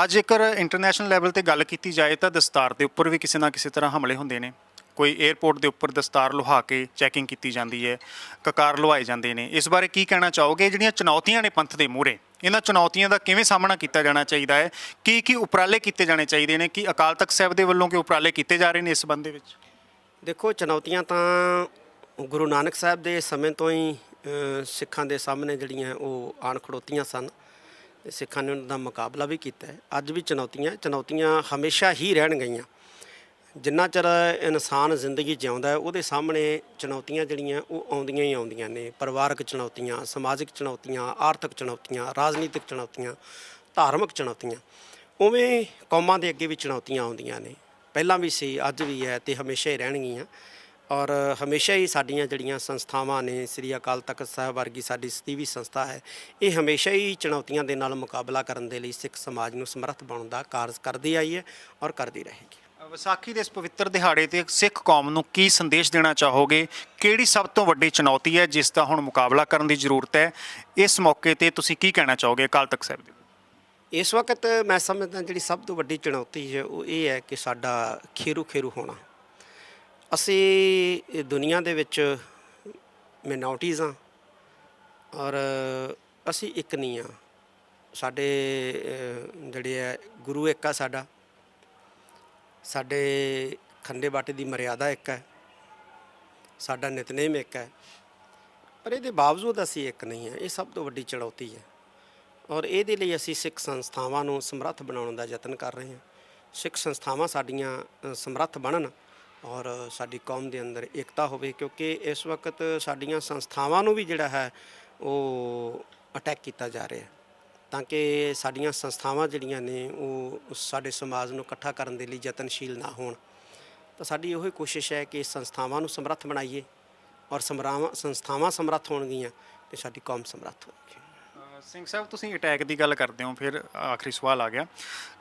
ਅੱਜ ਜੇਕਰ ਇੰਟਰਨੈਸ਼ਨਲ ਲੈਵਲ ਤੇ ਗੱਲ ਕੀਤੀ ਜਾਏ ਤਾਂ ਦਸਤਾਰ ਦੇ ਉੱਪਰ ਵੀ ਕਿਸੇ ਨਾ ਕਿਸੇ ਤਰ੍ਹਾਂ ਹਮਲੇ ਹੁੰਦੇ ਨੇ। ਕੋਈ 에ਅਰਪੋਰਟ ਦੇ ਉੱਪਰ ਦਸਤਾਰ ਲੁਹਾ ਕੇ ਚੈਕਿੰਗ ਕੀਤੀ ਜਾਂਦੀ ਹੈ, ਕਕਾਰ ਲੁਹਾਏ ਜਾਂਦੇ ਨੇ। ਇਸ ਬਾਰੇ ਕੀ ਕਹਿਣਾ ਚਾਹੋਗੇ? ਜਿਹੜੀਆਂ ਚੁਣੌਤੀਆਂ ਨੇ ਪੰਥ ਦੇ ਮੂਹਰੇ, ਇਹਨਾਂ ਚੁਣੌਤੀਆਂ ਦਾ ਕਿਵੇਂ ਸਾਹਮਣਾ ਕੀਤਾ ਜਾਣਾ ਚਾਹੀਦਾ ਹੈ? ਕੀ ਉਪਰਾਲੇ ਕੀਤੇ ਜਾਣੇ ਚਾਹੀਦੇ ਨੇ? ਕਿ ਅਕਾਲ ਤਖਤ ਸਾਹਿਬ ਦੇ ਵੱਲੋਂ ਕਿ ਉਪਰਾਲੇ ਕੀਤੇ ਜਾ ਰਹੇ ਨੇ ਇਸ ਸੰਬੰਧ ਦੇ ਵਿੱਚ? ਦੇਖੋ, ਚੁਣੌਤੀਆਂ ਤਾਂ ਗੁਰੂ ਨਾਨਕ ਸਾਹਿਬ ਦੇ ਸਮੇਂ ਤੋਂ ਹੀ ਸਿੱਖਾਂ ਦੇ ਸਾਹਮਣੇ ਜਿਹੜੀਆਂ ਉਹ ਆਣ ਖੜੋਤੀਆਂ ਸਨ ਤੇ ਸਿੱਖਾਂ ਨੇ ਉਹਨਾਂ ਦਾ ਮੁਕਾਬਲਾ ਵੀ ਕੀਤਾ ਹੈ। ਅੱਜ ਵੀ ਚੁਣੌਤੀਆਂ ਹਮੇਸ਼ਾ ਹੀ ਰਹਿਣ ਗਈਆਂ। ਜਿੰਨਾ ਚਿਰ ਇਨਸਾਨ ਜ਼ਿੰਦਗੀ ਜਿਉਂਦਾ ਹੈ ਉਹਦੇ ਸਾਹਮਣੇ ਚੁਣੌਤੀਆਂ ਜਿਹੜੀਆਂ ਉਹ ਆਉਂਦੀਆਂ ਹੀ ਆਉਂਦੀਆਂ ਨੇ। ਪਰਿਵਾਰਕ ਚੁਣੌਤੀਆਂ, ਸਮਾਜਿਕ ਚੁਣੌਤੀਆਂ, ਆਰਥਿਕ ਚੁਣੌਤੀਆਂ, ਰਾਜਨੀਤਿਕ ਚੁਣੌਤੀਆਂ, ਧਾਰਮਿਕ ਚੁਣੌਤੀਆਂ, ਉਵੇਂ ਕੌਮਾਂ ਦੇ ਅੱਗੇ ਵੀ ਚੁਣੌਤੀਆਂ ਆਉਂਦੀਆਂ ਨੇ। ਪਹਿਲਾਂ ਵੀ ਸੀ, ਅੱਜ ਵੀ ਹੈ ਤੇ ਹਮੇਸ਼ਾ ਹੀ ਰਹਿਣਗੀਆਂ। ਔਰ ਹਮੇਸ਼ਾ ਹੀ ਸਾਡੀਆਂ ਜਿਹੜੀਆਂ ਸੰਸਥਾਵਾਂ ਨੇ, ਸ੍ਰੀ ਅਕਾਲ ਤਖਤ ਸਾਹਿਬ ਵਰਗੀ ਸਾਡੀ ਸਦੀਵੀ ਸੰਸਥਾ ਹੈ, ਇਹ ਹਮੇਸ਼ਾ ਹੀ ਚੁਣੌਤੀਆਂ ਦੇ ਨਾਲ ਮੁਕਾਬਲਾ ਕਰਨ ਦੇ ਲਈ ਸਿੱਖ ਸਮਾਜ ਨੂੰ ਸਮਰੱਥ ਬਣਾਉਣ ਦਾ ਕਾਰਜ ਕਰਦੀ ਆਈ ਹੈ ਔਰ ਕਰਦੀ ਰਹੇਗੀ। ਵਿਸਾਖੀ ਦੇ ਇਸ ਪਵਿੱਤਰ ਦਿਹਾੜੇ ਤੇ ਸਿੱਖ ਕੌਮ ਨੂੰ ਕੀ ਸੰਦੇਸ਼ ਦੇਣਾ ਚਾਹੋਗੇ? ਕਿਹੜੀ ਸਭ ਤੋਂ ਵੱਡੀ ਚੁਣੌਤੀ ਹੈ ਜਿਸ ਦਾ ਹੁਣ ਮੁਕਾਬਲਾ ਕਰਨ ਦੀ ਜ਼ਰੂਰਤ ਹੈ? ਇਸ ਮੌਕੇ ਤੇ ਤੁਸੀਂ ਕੀ ਕਹਿਣਾ ਚਾਹੋਗੇ ਅਕਾਲ ਤਖਤ ਸਾਹਿਬ ਦੇ? ਇਸ ਵਕਤ ਮੈਂ ਸਮਝਦਾ ਜਿਹੜੀ ਸਭ ਤੋਂ ਵੱਡੀ ਚੁਣੌਤੀ ਹੈ ਉਹ ਇਹ ਹੈ ਕਿ ਸਾਡਾ ਖੇਰੂ ਹੋਣਾ। ਅਸੀਂ ਦੁਨੀਆ ਦੇ ਵਿੱਚ ਮਿਨੋਰਟੀਜ਼ ਹਾਂ ਔਰ ਅਸੀਂ ਇੱਕ ਨਹੀਂ ਹਾਂ। ਸਾਡੇ ਜਿਹੜੇ ਹੈ ਗੁਰੂ ਇੱਕ ਆ, ਸਾਡੇ ਖੰਡੇ ਬਾਟੇ ਦੀ ਮਰਿਆਦਾ ਇੱਕ ਹੈ, ਸਾਡਾ ਨਿਤਨੇਮ ਇੱਕ ਹੈ, ਪਰ ਇਹਦੇ ਬਾਵਜੂਦ ਅਸੀਂ ਇੱਕ ਨਹੀਂ ਹਾਂ। ਇਹ ਸਭ ਤੋਂ ਵੱਡੀ ਚੁਣੌਤੀ ਹੈ ਔਰ ਇਹਦੇ ਲਈ ਅਸੀਂ ਸਿੱਖ ਸੰਸਥਾਵਾਂ ਨੂੰ ਸਮਰੱਥ ਬਣਾਉਣ ਦਾ ਯਤਨ ਕਰ ਰਹੇ ਹਾਂ। ਸਿੱਖ ਸੰਸਥਾਵਾਂ ਸਾਡੀਆਂ ਸਮਰੱਥ ਬਣਨ ਔਰ ਸਾਡੀ ਕੌਮ ਦੇ ਅੰਦਰ ਏਕਤਾ ਹੋਵੇ, ਕਿਉਂਕਿ ਇਸ ਵਕਤ ਸਾਡੀਆਂ ਸੰਸਥਾਵਾਂ ਨੂੰ ਵੀ ਜਿਹੜਾ ਹੈ ਉਹ ਅਟੈਕ ਕੀਤਾ ਜਾ ਰਿਹਾ ਤਾਂ ਕਿ ਸਾਡੀਆਂ ਸੰਸਥਾਵਾਂ ਜਿਹੜੀਆਂ ਨੇ ਉਹ ਸਾਡੇ ਸਮਾਜ ਨੂੰ ਇਕੱਠਾ ਕਰਨ ਦੇ ਲਈ ਯਤਨਸ਼ੀਲ ਨਾ ਹੋਣ। ਤਾਂ ਸਾਡੀ ਉਹੀ ਕੋਸ਼ਿਸ਼ ਹੈ ਕਿ ਸੰਸਥਾਵਾਂ ਨੂੰ ਸਮਰੱਥ ਬਣਾਈਏ ਔਰ ਸੰਸਥਾਵਾਂ ਸਮਰੱਥ ਹੋਣਗੀਆਂ ਤੇ ਸਾਡੀ ਕੌਮ ਸਮਰੱਥ ਹੋਵੇਗੀ। ਸਿੰਘ ਸਾਹਿਬ, ਤੁਸੀਂ ਅਟੈਕ ਦੀ ਗੱਲ ਕਰਦੇ ਹੋ, ਫਿਰ ਆਖਰੀ ਸਵਾਲ ਆ ਗਿਆ,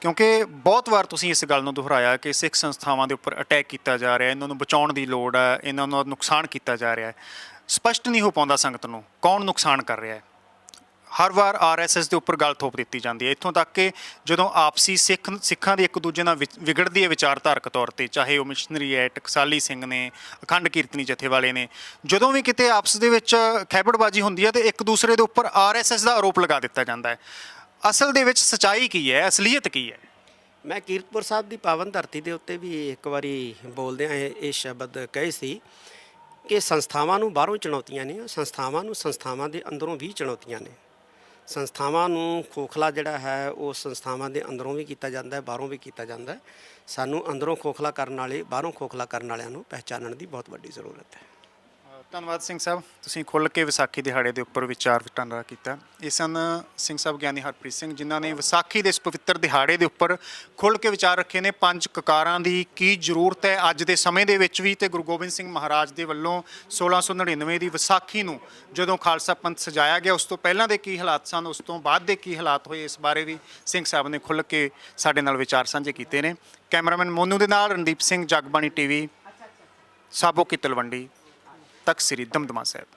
ਕਿਉਂਕਿ ਬਹੁਤ ਵਾਰ ਤੁਸੀਂ ਇਸ ਗੱਲ ਨੂੰ ਦੁਹਰਾਇਆ ਕਿ ਸਿੱਖ ਸੰਸਥਾਵਾਂ ਦੇ ਉੱਪਰ ਅਟੈਕ ਕੀਤਾ ਜਾ ਰਿਹਾ, ਇਹਨਾਂ ਨੂੰ ਬਚਾਉਣ ਦੀ ਲੋੜ ਹੈ, ਇਹਨਾਂ ਨੂੰ ਨੁਕਸਾਨ ਕੀਤਾ ਜਾ ਰਿਹਾ ਹੈ। ਸਪਸ਼ਟ ਨਹੀਂ ਹੋ ਪਾਉਂਦਾ ਸੰਗਤ ਨੂੰ ਕੌਣ ਨੁਕਸਾਨ ਕਰ ਰਿਹਾ ਹੈ। ਹਰ ਵਾਰ RSS ਦੇ ਉੱਪਰ ਗੱਲ ਥੋਪ ਦਿੱਤੀ ਜਾਂਦੀ ਹੈ, ਇੱਥੋਂ ਤੱਕ ਕਿ ਜਦੋਂ ਆਪਸੀ ਸਿੱਖਾਂ ਦੀ ਇੱਕ ਦੂਜੇ ਨਾਲ ਵਿਗੜਦੀ ਹੈ ਵਿਚਾਰਧਾਰਕ ਤੌਰ ਤੇ, ਚਾਹੇ ਉਹ ਮਿਸ਼ਨਰੀ ਹੈ, ਟਕਸਾਲੀ ਸਿੰਘ ਨੇ, ਅਖੰਡ ਕੀਰਤਨੀ ਜਥੇ ਵਾਲੇ ਨੇ, ਜਦੋਂ ਵੀ ਕਿਤੇ ਆਪਸ ਦੇ ਵਿੱਚ ਖੈਬੜਬਾਜ਼ੀ ਹੁੰਦੀ ਹੈ ਤੇ ਇੱਕ ਦੂਸਰੇ ਦੇ ਉੱਪਰ RSS ਦਾ ਆਰੋਪ ਲਗਾ ਦਿੱਤਾ ਜਾਂਦਾ ਹੈ। ਅਸਲ ਦੇ ਵਿੱਚ ਸੱਚਾਈ ਕੀ ਹੈ, ਅਸਲੀਅਤ ਕੀ ਹੈ? ਮੈਂ ਕੀਰਤਪੁਰ ਸਾਹਿਬ ਦੀ ਪਾਵਨ ਧਰਤੀ ਦੇ ਉੱਤੇ ਵੀ ਇੱਕ ਵਾਰੀ ਬੋਲਦਿਆਂ ਇਹ ਸ਼ਬਦ ਕਹੇ ਸੀ ਕਿ ਸੰਸਥਾਵਾਂ ਨੂੰ ਬਾਹਰੋਂ ਚੁਣੌਤੀਆਂ ਨੇ, ਸੰਸਥਾਵਾਂ ਦੇ ਅੰਦਰੋਂ ਵੀ ਚੁਣੌਤੀਆਂ ਨੇ। ਸੰਸਥਾਵਾਂ ਨੂੰ ਖੋਖਲਾ ਜਿਹੜਾ ਹੈ ਉਹ ਸੰਸਥਾਵਾਂ ਦੇ ਅੰਦਰੋਂ ਵੀ ਕੀਤਾ ਜਾਂਦਾ ਹੈ, ਬਾਹਰੋਂ ਵੀ ਕੀਤਾ ਜਾਂਦਾ ਹੈ। ਸਾਨੂੰ ਅੰਦਰੋਂ ਖੋਖਲਾ ਕਰਨ ਵਾਲੇ, ਬਾਹਰੋਂ ਖੋਖਲਾ ਕਰਨ ਵਾਲਿਆਂ ਨੂੰ ਪਹਿਚਾਨਣ ਦੀ ਬਹੁਤ ਵੱਡੀ ਜ਼ਰੂਰਤ ਹੈ। ਧੰਨਵਾਦ ਸਿੰਘ ਸਾਹਿਬ, ਤੁਸੀਂ ਖੁੱਲ੍ਹ ਕੇ ਵਿਸਾਖੀ ਦਿਹਾੜੇ ਦੇ ਉੱਪਰ ਵਿਚਾਰ ਵਟਾਂਦਰਾ ਕੀਤਾ। ਇਹ ਸਨ ਸਿੰਘ ਸਾਹਿਬ ਗਿਆਨੀ ਹਰਪ੍ਰੀਤ ਸਿੰਘ, ਜਿਨ੍ਹਾਂ ਨੇ ਵਿਸਾਖੀ ਦੇ ਇਸ ਪਵਿੱਤਰ ਦਿਹਾੜੇ ਦੇ ਉੱਪਰ ਖੁੱਲ੍ਹ ਕੇ ਵਿਚਾਰ ਰੱਖੇ ਨੇ। ਪੰਜ ਕਕਾਰਾਂ ਦੀ ਕੀ ਜ਼ਰੂਰਤ ਹੈ ਅੱਜ ਦੇ ਸਮੇਂ ਦੇ ਵਿੱਚ ਵੀ, ਤੇ ਗੁਰੂ ਗੋਬਿੰਦ ਸਿੰਘ ਮਹਾਰਾਜ ਦੇ ਵੱਲੋਂ 1699 ਦੀ ਵਿਸਾਖੀ ਨੂੰ ਜਦੋਂ ਖਾਲਸਾ ਪੰਥ ਸਜਾਇਆ ਗਿਆ ਉਸ ਤੋਂ ਪਹਿਲਾਂ ਦੇ ਕੀ ਹਾਲਾਤ ਸਨ, ਉਸ ਤੋਂ ਬਾਅਦ ਦੇ ਕੀ ਹਾਲਾਤ ਹੋਏ, ਇਸ ਬਾਰੇ ਵੀ ਸਿੰਘ ਸਾਹਿਬ ਨੇ ਖੁੱਲ੍ਹ ਕੇ ਸਾਡੇ ਨਾਲ ਵਿਚਾਰ ਸਾਂਝੇ ਕੀਤੇ ਨੇ। ਕੈਮਰਾਮੈਨ ਮੋਨੂ ਦੇ ਨਾਲ ਰਣਦੀਪ ਸਿੰਘ, ਜਗਬਾਣੀ TV, ਸਾਬੋ ਕੀ ਤਲਵੰਡੀ, ਤਖ਼ਤ ਸ੍ਰੀ ਦਮਦਮਾ ਸਾਹਿਬ।